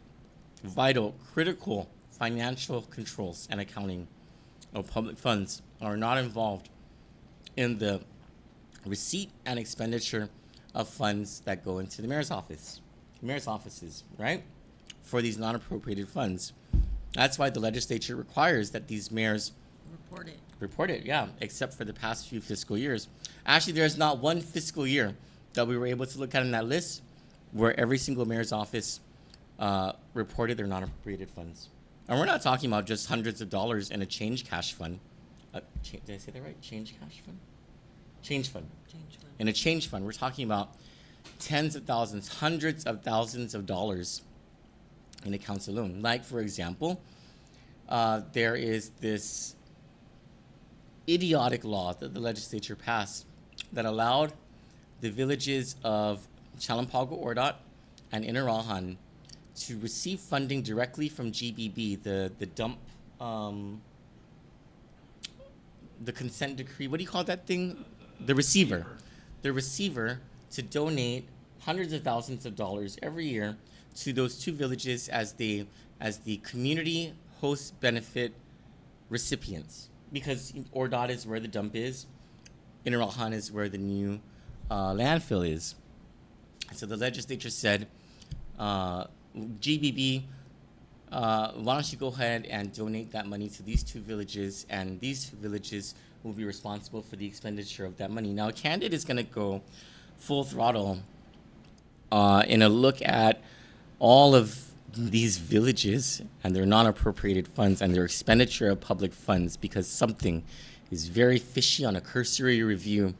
vital, critical financial controls and accounting of public funds are not involved in the receipt and expenditure of funds that go into the mayor's offices, right? For these non-appropriated funds. That's why the legislature requires that these mayors report it, yeah, except for the past few fiscal years. Actually, there's not one fiscal year that we were able to look at in that list where every single mayor's office reported their non-appropriated funds. And we're not talking about just hundreds of dollars in a change cash fund. Did I say that right? Change cash fund? Change fund. In a change fund, we're talking about tens of thousands, hundreds of thousands of dollars in accounts alone. Like, for example, there is this idiotic law that the legislature passed that allowed the villages of Chalampago Ordot and Inarahan to receive funding directly from GBB, the dump, the consent decree. What do you call that thing? The receiver. The receiver to donate hundreds of thousands of dollars every year to those two villages as the community host benefit recipients. Because Ordot is where the dump is, Inarahan is where the new landfill is. So the legislature said, GBB, why don't you go ahead and donate that money to these two villages, and these two villages will be responsible for the expenditure of that money. Now, Kandit is going to go full throttle in a look at all of these villages and their non-appropriated funds and their expenditure of public funds, because something is very fishy on a cursory review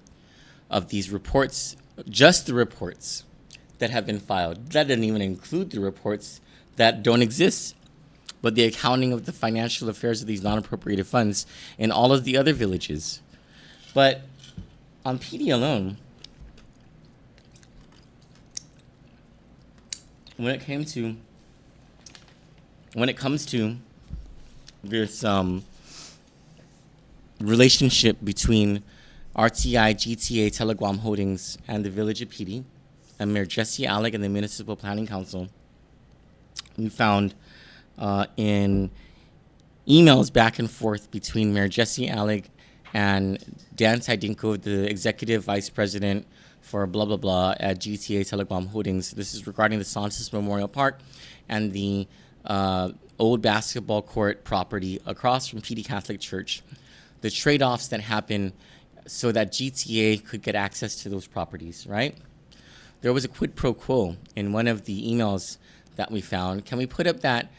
of these reports, just the reports that have been filed. That doesn't even include the reports that don't exist, but the accounting of the financial affairs of these non-appropriated funds in all of the other villages. But on PD alone, when it comes to this relationship between RTI, GTA, Telegram Holdings, and the Village of PD, and Mayor Jesse Alec and the Municipal Planning Council, we found in emails back and forth between Mayor Jesse Alec and Dan Tidinko, the Executive Vice President for blah, blah, blah at GTA Telegram Holdings. This is regarding the Santos Memorial Park and the old basketball court property across from PD Catholic Church. The trade-offs that happen so that GTA could get access to those properties, right? There was a quid pro quo in one of the emails that we found. Can we put up that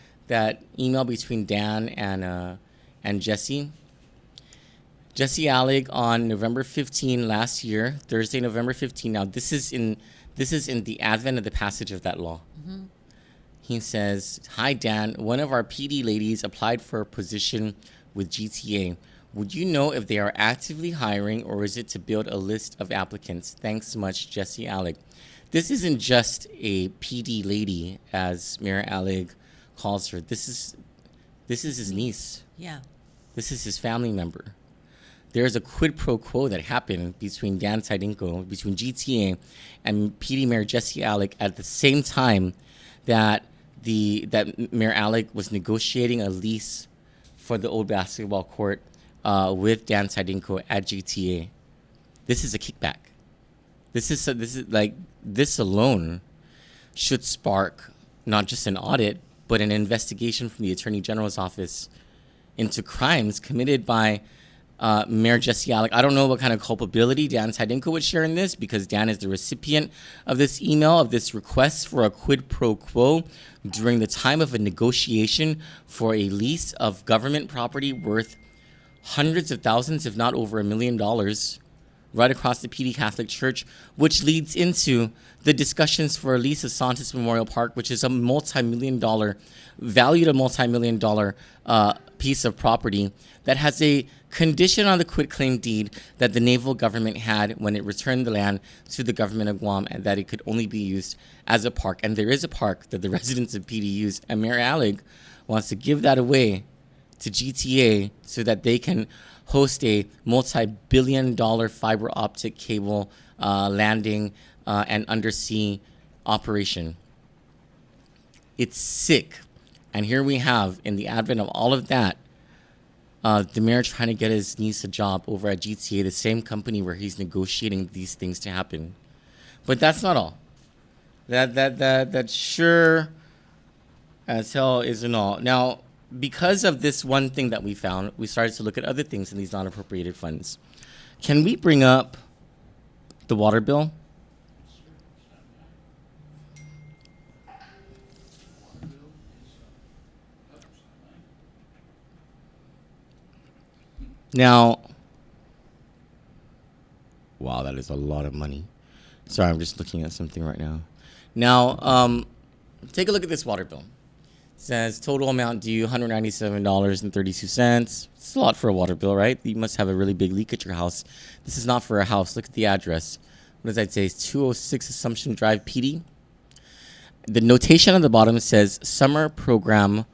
email between Dan and Jesse? Jesse Alec on November 15 last year, Thursday, November 15. Now this is in the advent of the passage of that law. Mm-hmm. He says, "Hi Dan, one of our PD ladies applied for a position with GTA. Would you know if they are actively hiring or is it to build a list of applicants? Thanks so much, Jesse Alec." This isn't just a PD lady, as Mayor Alec calls her. This is his niece. Yeah. This is his family member. There's a quid pro quo that happened between Dan Tidinko, between GTA and PD Mayor Jesse Alec at the same time that Mayor Alec was negotiating a lease for the old basketball court with Dan Tidinko at GTA. This is a kickback. This alone should spark not just an audit, but an investigation from the Attorney General's office into crimes committed by Mayor Jesse Alec. I don't know what kind of culpability Dan Tidinko would share in this, because Dan is the recipient of this email, of this request for a quid pro quo during the time of a negotiation for a lease of government property worth hundreds of thousands, if not over $1 million, right across the PD Catholic Church, which leads into the discussions for a lease of Santos Memorial Park, which is a valued a multi-million dollar piece of property that has a condition on the quitclaim deed that the naval government had when it returned the land to the government of Guam, and that it could only be used as a park. And there is a park that the residents of PD use, and Mayor Alec wants to give that away to GTA so that they can host a multi-billion-dollar fiber optic cable landing and undersea operation. It's sick. And here we have, in the advent of all of that, the mayor trying to get his niece a job over at GTA, the same company where he's negotiating these things to happen. But that's not all. That sure as hell isn't all. Now, because of this one thing that we found, we started to look at other things in these non-appropriated funds. Can we bring up the water bill? Now, wow, that is a lot of money. Sorry, I'm just looking at something right now. Now, take a look at this water bill. It says total amount due $197.32. It's a lot for a water bill, right? You must have a really big leak at your house. This is not for a house. Look at the address. What does that say? It's 206 Assumption Drive, PD. The notation on the bottom says summer program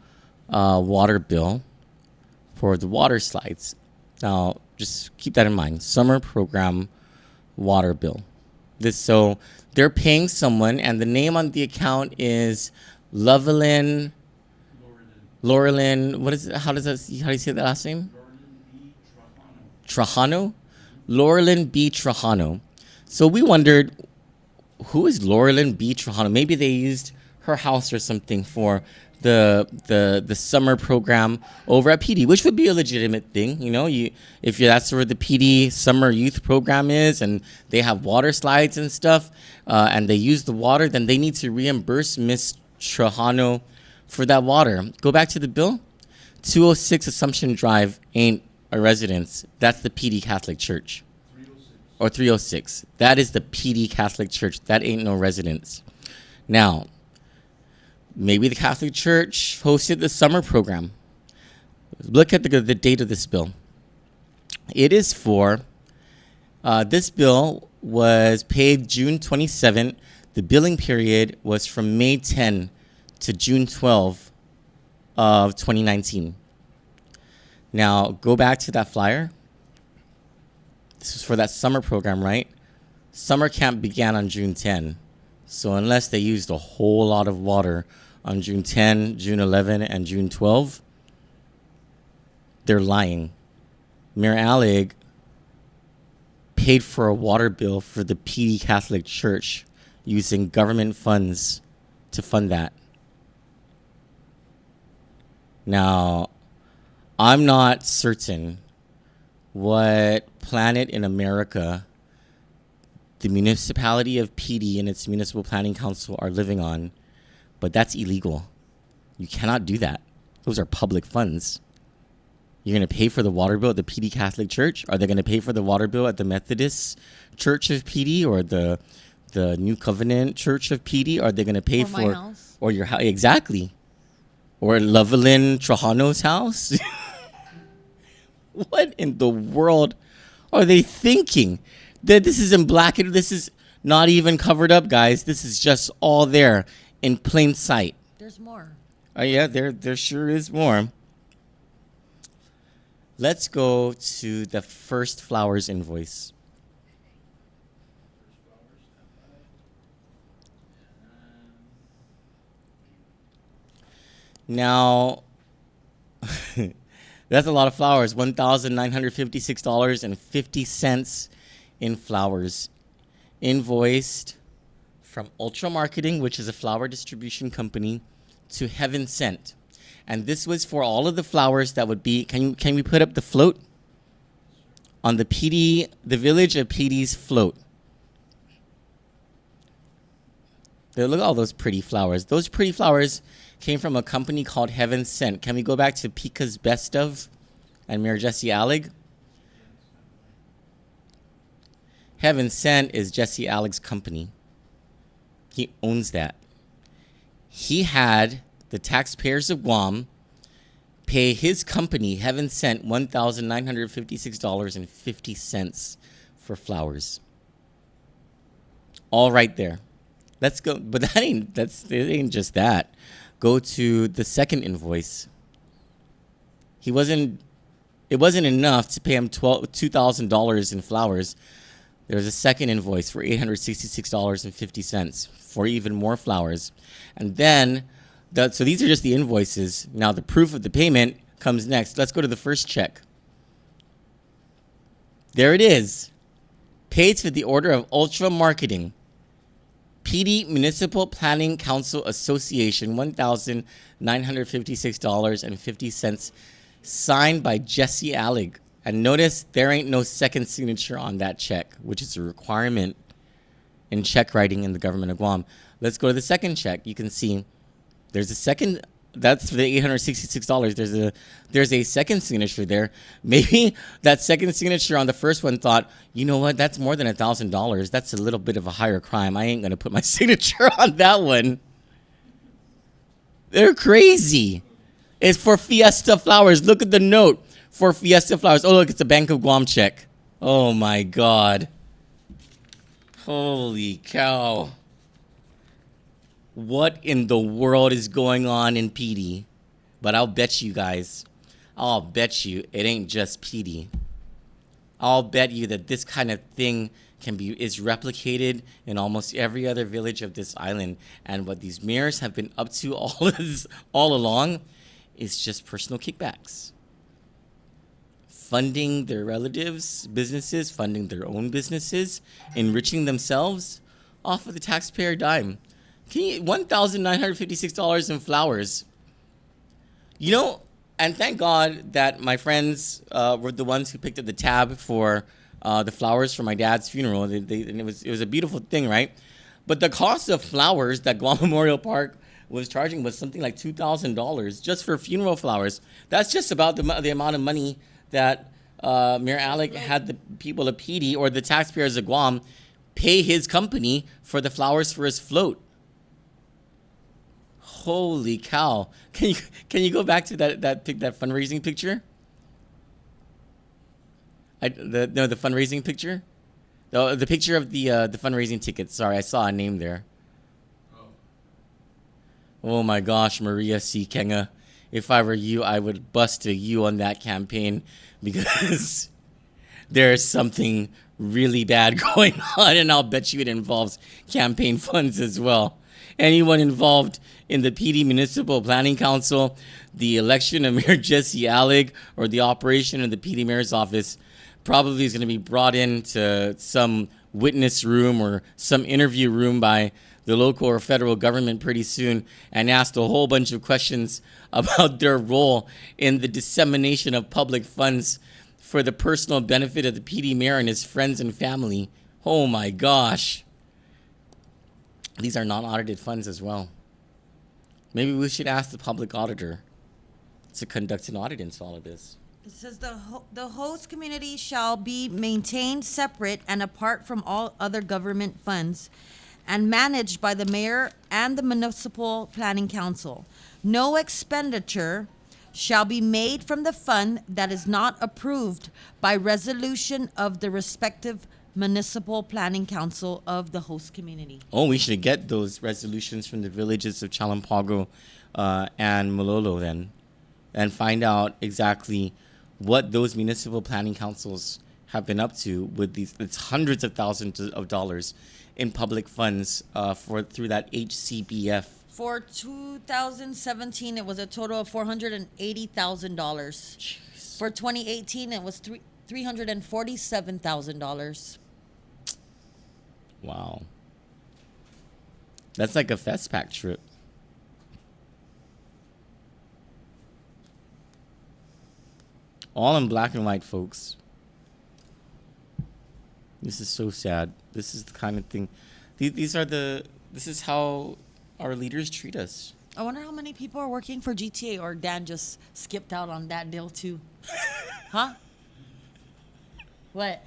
water bill for the water slides. Now, just keep that in mind. Summer program water bill. So they're paying someone, and the name on the account is Lovelyn. Laurelyn. What is it? How do you say that last name? Trajano. Laurelyn B. Trajano. So we wondered, who is Laurelyn B. Trajano? Maybe they used her house or something for the summer program over at PD, which would be a legitimate thing. You know, if that's where the PD summer youth program is, and they have water slides and stuff, and they use the water, then they need to reimburse Miss Trajano for that water. Go back to the bill. 206 Assumption Drive ain't a residence. That's the PD Catholic Church. 306. Or 306. That is the PD Catholic Church. That ain't no residence. Now, maybe the Catholic Church hosted the summer program. Look at the date of this bill. It is for, this bill was paid June 27th, The billing period was from May 10 to June 12 of 2019. Now, go back to that flyer. This was for that summer program, right? Summer camp began on June 10. So unless they used a whole lot of water on June 10, June 11, and June 12, they're lying. Mayor Alec paid for a water bill for the PD Catholic Church using government funds to fund that. Now, I'm not certain what planet in America the municipality of PD and its municipal planning council are living on, but that's illegal. You cannot do that. Those are public funds. You're going to pay for the water bill at the PD Catholic Church? Are they going to pay for the water bill at the Methodist Church of PD or the New Covenant Church of PD? Are they going to pay Or for my house. or your house? Exactly. Or Lovelyn Trajano's house? What in the world are they thinking? That this is in black and this is not even covered up, guys. This is just all there in plain sight. There's more. Oh yeah, there sure is more. Let's go to the first flowers invoice. Now, that's a lot of flowers. $1,956.50 in flowers. Invoiced from Ultra Marketing, which is a flower distribution company, to Heaven Sent. And this was for all of the flowers that would be, can we put up the float? On the PD, the Village of PD's float. There, look at all those pretty flowers. Those pretty flowers came from a company called Heaven Sent. Can we go back to Pika's Best Of and Mayor Jesse Alec? Heaven Sent is Jesse Alec's company. He owns that. He had the taxpayers of Guam pay his company, Heaven Sent, $1,956.50 for flowers. All right there. Let's go, but it ain't just that. Go to the second invoice. It wasn't enough to pay him $2,000 in flowers. There was a second invoice for $866.50 for even more flowers. And then, so these are just the invoices. Now the proof of the payment comes next. Let's go to the first check. There it is. Paid to the order of Ultra Marketing. PD Municipal Planning Council Association, $1,956.50, signed by Jesse Alec. And notice there ain't no second signature on that check, which is a requirement in check writing in the government of Guam. Let's go to the second check. You can see there's a second. That's for the $866. There's a second signature there. Maybe that second signature on the first one thought, you know what? That's more than $1,000. That's a little bit of a higher crime. I ain't gonna put my signature on that one. They're crazy. It's for Fiesta Flowers. Look at the note for Fiesta Flowers. Oh, look, it's a Bank of Guam check. Oh my God. Holy cow. What in the world is going on in PD? But I'll bet you guys, it ain't just PD. I'll bet you that this kind of thing is replicated in almost every other village of this island. And what these mayors have been up to all along is just personal kickbacks. Funding their relatives' businesses, funding their own businesses, enriching themselves off of the taxpayer dime. $1,956 in flowers. You know, and thank God that my friends were the ones who picked up the tab for the flowers for my dad's funeral. And it was a beautiful thing, right? But the cost of flowers that Guam Memorial Park was charging was something like $2,000 just for funeral flowers. That's just about the amount of money that Mayor Alec had the people of PD or the taxpayers of Guam pay his company for the flowers for his float. Holy cow! Can you go back to that fundraising picture? The fundraising picture, the picture of the fundraising tickets. Sorry, I saw a name there. Oh my gosh, Maria C. Kenga. If I were you, I would bust to you on that campaign because there's something really bad going on, and I'll bet you it involves campaign funds as well. Anyone involved in the PD Municipal Planning Council, the election of Mayor Jesse Allig, or the operation of the PD Mayor's office probably is going to be brought into some witness room or some interview room by the local or federal government pretty soon and asked a whole bunch of questions about their role in the dissemination of public funds for the personal benefit of the PD mayor and his friends and family. Oh my gosh. These are non-audited funds as well. Maybe we should ask the public auditor to conduct an audit into all of this. It says the host community shall be maintained separate and apart from all other government funds and managed by the mayor and the municipal planning council. No expenditure shall be made from the fund that is not approved by resolution of the respective municipal planning council of the host community. Oh, we should get those resolutions from the villages of Chalampago and Malolo then, and find out exactly what those municipal planning councils have been up to with these. It's hundreds of thousands of dollars in public funds through that HCBF. For 2017, it was a total of $480,000. For 2018, it was $347,000. Wow. That's like a FestPack trip. All in black and white, folks. This is so sad. This is the kind of thing. This is how our leaders treat us. I wonder how many people are working for GTA, or Dan just skipped out on that deal too. Huh? What?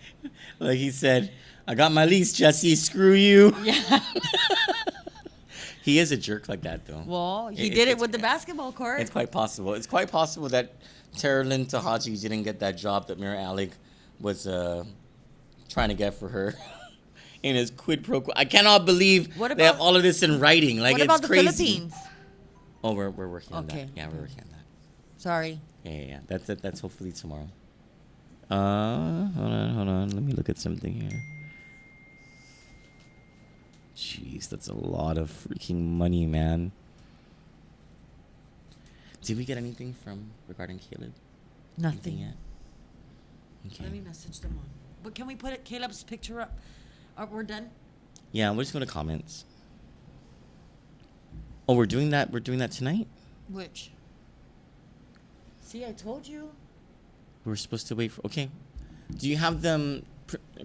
Like he said, I got my lease, Jesse. Screw you. Yeah. He is a jerk like that, though. Well, he did it with the basketball court. It's quite possible. It's quite possible that Terilyn Tahaji didn't get that job that Mayor Allig was trying to get for her in his quid pro quo. I cannot believe they have all of this in writing. Like, what about it's the crazy. Philippines? Oh, we're working on Okay. that. Yeah, we're working on that. Sorry. Yeah. That's hopefully tomorrow. Hold on. Let me look at something here. Jeez, that's a lot of freaking money, man. Did we get anything regarding Caleb? Nothing. Anything yet? Okay. Let me message them on. But can we put Caleb's picture up? We're done? Yeah, we're just going to comments. Oh, we're doing that. We're doing that tonight. Which? See, I told you. We were supposed to wait for. Okay. Do you have them?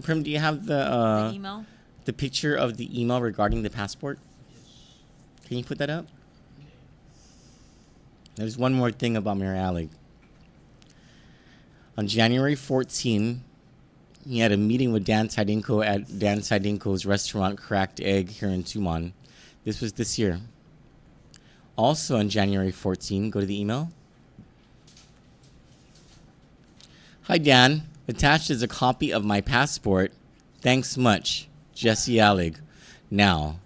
Prim, do you have the email? The picture of the email regarding the passport? Can you put that up? There's one more thing about Mayor Allig. On January 14, he had a meeting with Dan Tidinko at Dan Tidinko's restaurant Cracked Egg here in Tumon. This was this year. Also on January 14, go to the email. Hi, Dan. Attached is a copy of my passport. Thanks much, Jesse Allig. Now,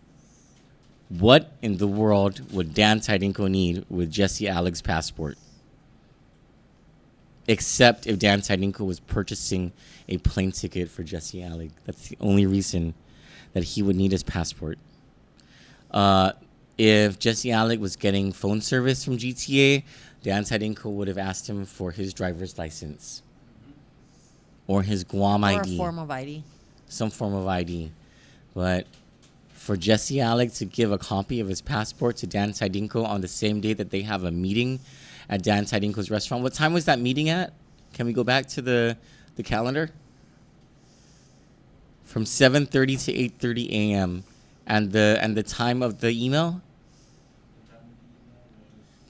what in the world would Dan Tidinko need with Jesse Allig's passport? Except if Dan Tidinko was purchasing a plane ticket for Jesse Allig. That's the only reason that he would need his passport. If Jesse Allig was getting phone service from GTA, Dan Tidinko would have asked him for his driver's license. Or his Guam ID. Or a form of ID. Some form of ID. But for Jesse Allig to give a copy of his passport to Dan Tidinko on the same day that they have a meeting at Dan Tidinko's restaurant. What time was that meeting at? Can we go back to the calendar? From 7:30 to 8:30 a.m. And the time of the email?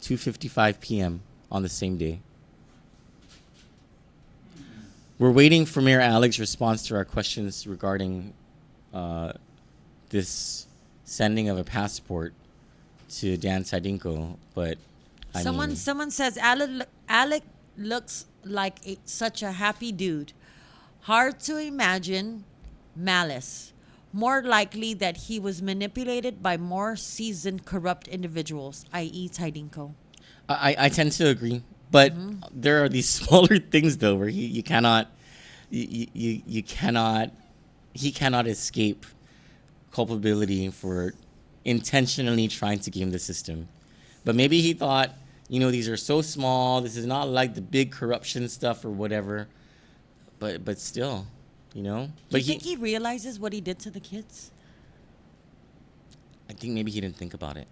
2:55 p.m. on the same day. We're waiting for Mayor Allig's response to our questions regarding this sending of a passport to Dan Tidinko, but Someone says Alec looks like such a happy dude. Hard to imagine malice. more likely that he was manipulated by more seasoned corrupt individuals, i.e. Tidinko. I tend to agree, but there are these smaller things though where you cannot you cannot he cannot escape culpability for intentionally trying to game the system. But maybe he thought, these are so small. This is not like the big corruption stuff or whatever. But still, Do But you think he realizes what he did to the kids? I think maybe he didn't think about it,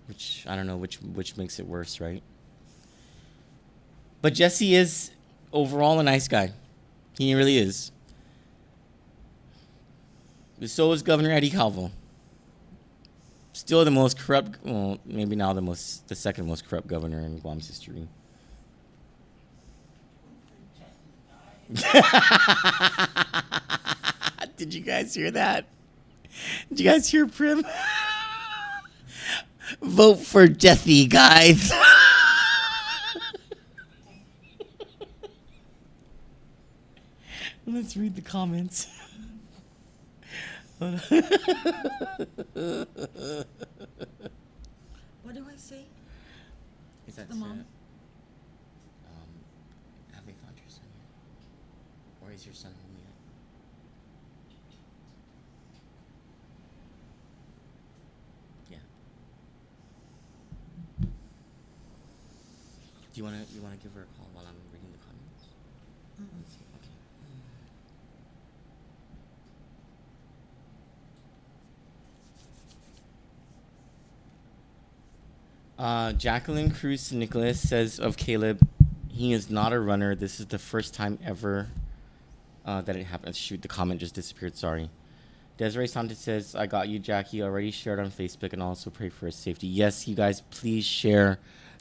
which I don't know, which makes it worse, right? But Jesse is overall a nice guy. He really is. So is Governor Eddie Calvo. Still the most corrupt, well, maybe now the second most corrupt governor in Guam's history. Did you guys hear that? Did you guys hear Prim? Vote for Jesse, guys. Let's read the comments. Hold on. What do I say? Is that The mom? Have they found your son yet? Or is your son home yet? Yeah. Do you wanna give her a call while I'm reading the comments? Let's see. Okay. Jacqueline Cruz Nicholas says of Caleb, he is not a runner. This is the first time ever that it happened. Shoot, the comment just disappeared. Sorry. Desiree Santos says, I got you, Jackie. Already shared on Facebook and also pray for his safety. Yes, you guys, please share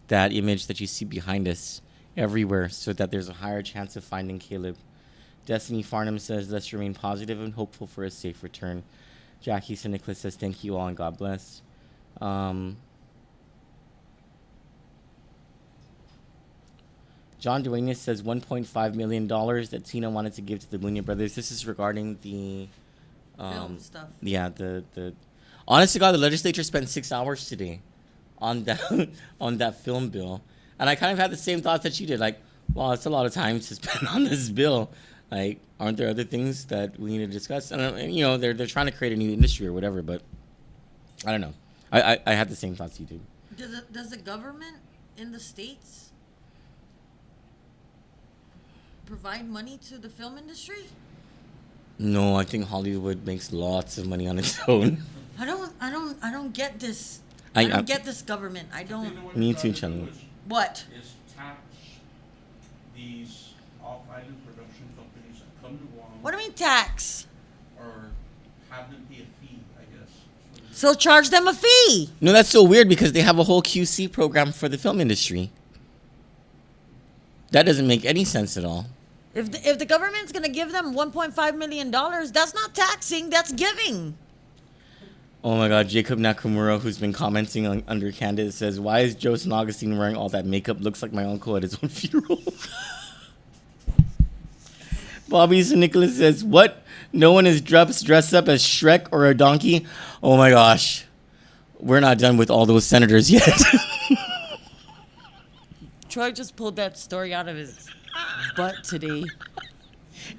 that image that you see behind us everywhere so that there's a higher chance of finding Caleb. Destiny Farnham says, let's remain positive and hopeful for a safe return. Jackie St. Nicholas says, thank you all and God bless. John Duenas says $1.5 million that Tina wanted to give to the Munya brothers. This is regarding the Film stuff. Yeah, the honest to God, the legislature spent 6 hours today on that on that film bill, and I kind of had the same thoughts that you did. Like, well, it's a lot of time to spend on this bill. Like, aren't there other things that we need to discuss? And they're trying to create a new industry or whatever, but I don't know. I had the same thoughts you did. Does the government in the States provide money to the film industry? No, I think Hollywood makes lots of money on its own. I don't get this. I I don't I- get this government. I don't. Me too, Channel. What? Is tax these off-island production companies that come to Guam What do you mean tax? or have them pay a fee, I guess. So charge them a fee. No, that's so weird because they have a whole QC program for the film industry. That doesn't make any sense at all. If the government's gonna give them $1.5 million, that's not taxing. That's giving. Oh my God, Jacob Nakamura, who's been commenting under Kandit, says, "Why is Joe San Augustine wearing all that makeup? Looks like my uncle at his own funeral." Bobby St. Nicholas says, "What? No one is dressed up as Shrek or a donkey? Oh my gosh, we're not done with all those senators yet." Troy just pulled that story out of his butt today.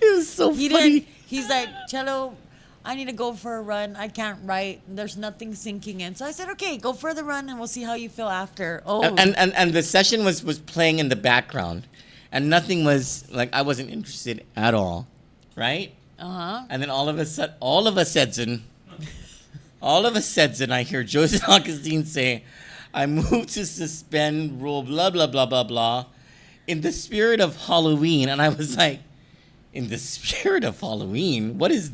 It was so He funny. didn't. He's like, Cello, I need to go for a run. I can't write. There's nothing sinking in. So I said, okay, go for the run and we'll see how you feel after. Oh, And the session was playing in the background, and nothing was like I wasn't interested at all, right? uh-huh. And then all of a sudden, I hear Joseph Augustine say, "I move to suspend rule blah blah blah blah blah, in the spirit of Halloween." And I was like, "In the spirit of Halloween? What is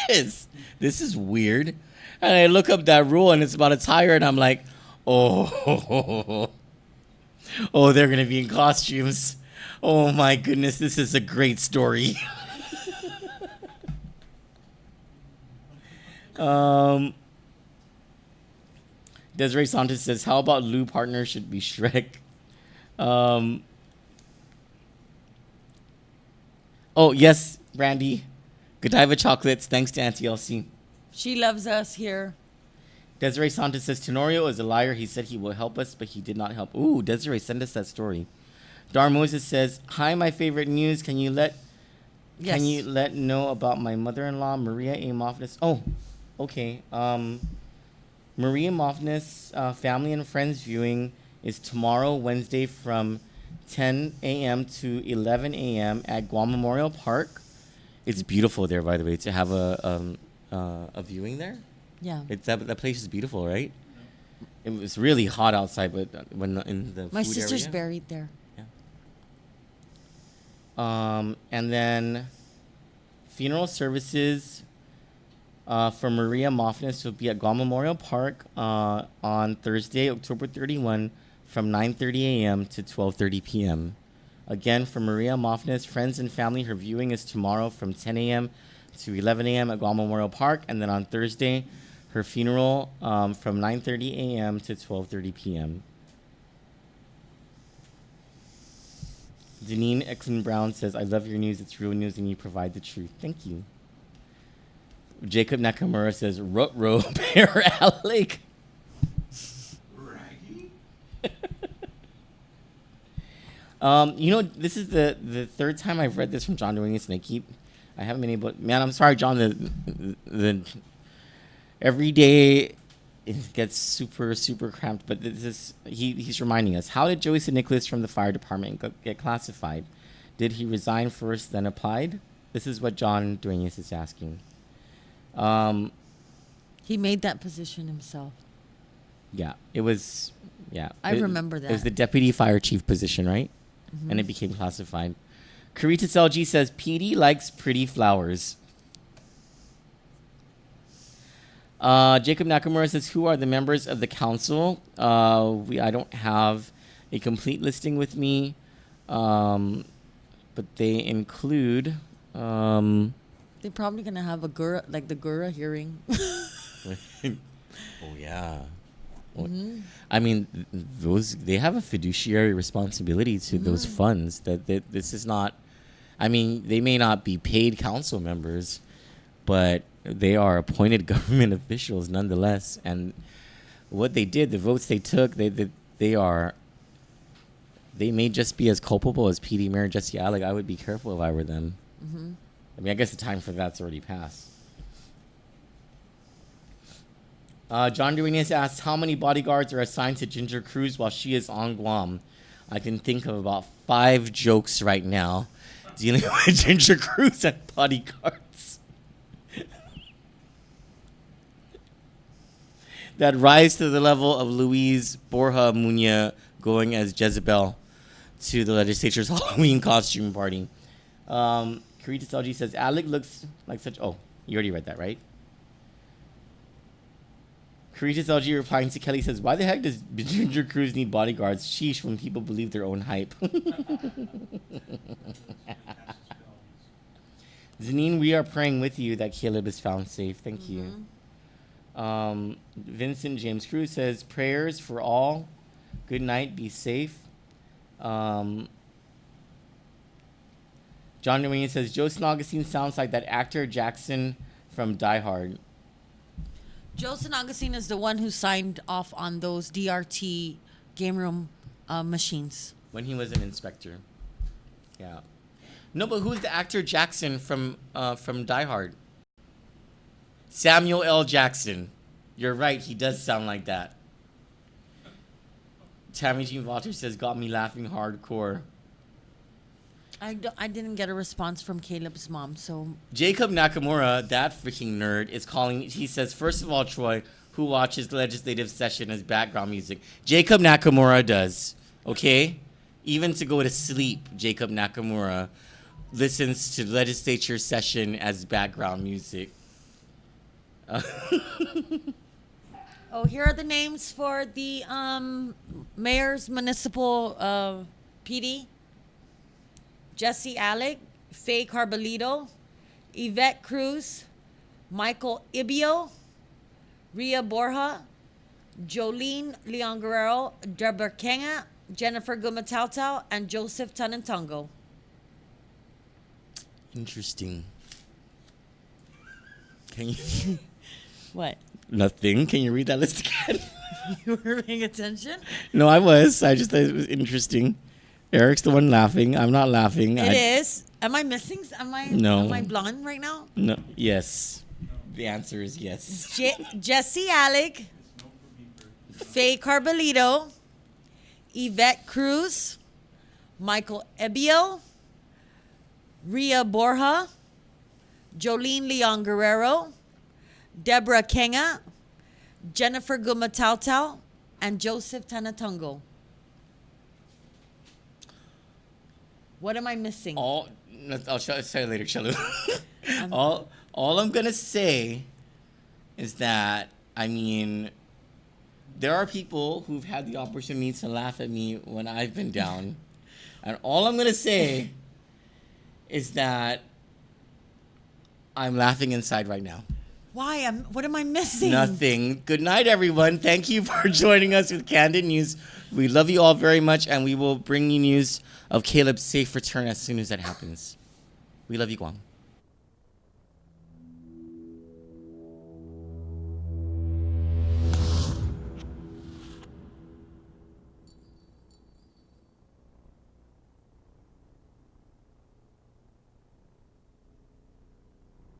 this? This is weird." And I look up that rule, and it's about attire, and I'm like, "Oh, oh, they're gonna be in costumes. Oh my goodness, this is a great story." Desiree Santos says, "How about Lou partner should be Shrek?" Oh yes, Brandy, Godiva chocolates. Thanks to Auntie Elsie. She loves us here. Desiree Santos says Tenorio is a liar. He said he will help us, but he did not help. Ooh, Desiree, send us that story. Dar Moses says, "Hi, my favorite news. Can you let know about my mother-in-law, Maria A. Mofness?" Oh, okay. Maria Mofness family and friends viewing is tomorrow, Wednesday, from 10 a.m. to 11 a.m. at Guam Memorial Park. It's beautiful there, by the way, to have a viewing there. Yeah. It's that place is beautiful, right? It was really hot outside, but when in the My food sister's area. buried there. And then funeral services for Maria Mofness will be at Guam Memorial Park on Thursday, October 31, from 9:30 a.m. to 12:30 p.m. Again, for Maria Mofness, friends and family, her viewing is tomorrow from 10 a.m. to 11 a.m. at Guam Memorial Park, and then on Thursday, her funeral from 9:30 a.m. to 12:30 p.m. Deneen Eklund Brown says, "I love your news. It's real news, and you provide the truth." Thank you. Jacob Nakamura says, "Rutro Bear Alec." Raggy? This is the third time I've read this from John doing this, and I haven't been able. Man, I'm sorry, John. The every day it gets super cramped, but he's reminding us. How did Joey St. Nicholas from the fire department get classified? Did he resign first, then applied? This is what John Duenas is asking. He made that position himself. Yeah, it was. Yeah, I remember that. It was the deputy fire chief position, right? Mm-hmm. And it became classified. Caritas LG says PD likes pretty flowers. Jacob Nakamura says, "Who are the members of the council?" I don't have a complete listing with me, but they include. They're probably gonna have the Gura hearing. Oh yeah. Mm-hmm. I mean, they have a fiduciary responsibility to those funds. That this is not. I mean, they may not be paid council members, but they are appointed government officials nonetheless. And what they did, the votes they took, they may just be as culpable as PD Mayor Jesse Alec. I would be careful if I were them. Mm-hmm. I mean, I guess the time for that's already passed. John Duenas asks, how many bodyguards are assigned to Ginger Cruz while she is on Guam? I can think of about 5 jokes right now dealing with Ginger Cruz and bodyguards that rise to the level of Luis Borja Muña going as Jezebel to the legislature's Halloween costume party. Caritas LG says, Alec looks like such... Oh, you already read that, right? Caritas LG replying to Kelly says, why the heck does Ginger Cruz need bodyguards? Sheesh, when people believe their own hype. Zanine, we are praying with you that Caleb is found safe. Thank you. Vincent James Cruz says, prayers for all. Good night. Be safe. John Nguyen says, Joseph Augustine sounds like that actor Jackson from Die Hard. Joseph Augustine is the one who signed off on those DRT game room machines. When he was an inspector. Yeah. No, but who's the actor Jackson from Die Hard? Samuel L. Jackson. You're right. He does sound like that. Tammy Jean Walters says, got me laughing hardcore. I didn't get a response from Caleb's mom, so... Jacob Nakamura, that freaking nerd, is calling... He says, first of all, Troy, who watches the legislative session as background music? Jacob Nakamura does, okay? Even to go to sleep, Jacob Nakamura listens to the legislature session as background music. Oh, here are the names for the mayor's municipal PD. Jesse Alec, Faye Carbolito, Yvette Cruz, Michael Ibio, Ria Borja, Jolene Leon Guerrero, Deborah Kenga, Jennifer Gumatautau, and Joseph Tanantongo. Interesting. Can you What? Nothing. Can you read that list again? You were paying attention? No, I was. I just thought it was interesting. Eric's the one laughing. I'm not laughing. It is. Am I missing? No. Am I blonde right now? No. Yes. The answer is yes. Jesse Alec, Faye Carbolito, Yvette Cruz, Michael Ebio, Ria Borja, Jolene Leon Guerrero, Deborah Kenga, Jennifer Gumatautal, and Joseph Tanatongo. What am I missing? I'll say it later, Shalu. all I'm gonna say is that there are people who've had the opportunity to laugh at me when I've been down, and all I'm gonna say is that I'm laughing inside right now. Why? What am I missing? Nothing. Good night, everyone. Thank you for joining us with Kandit News. We love you all very much, and we will bring you news of Caleb's safe return as soon as that happens. We love you, Guam.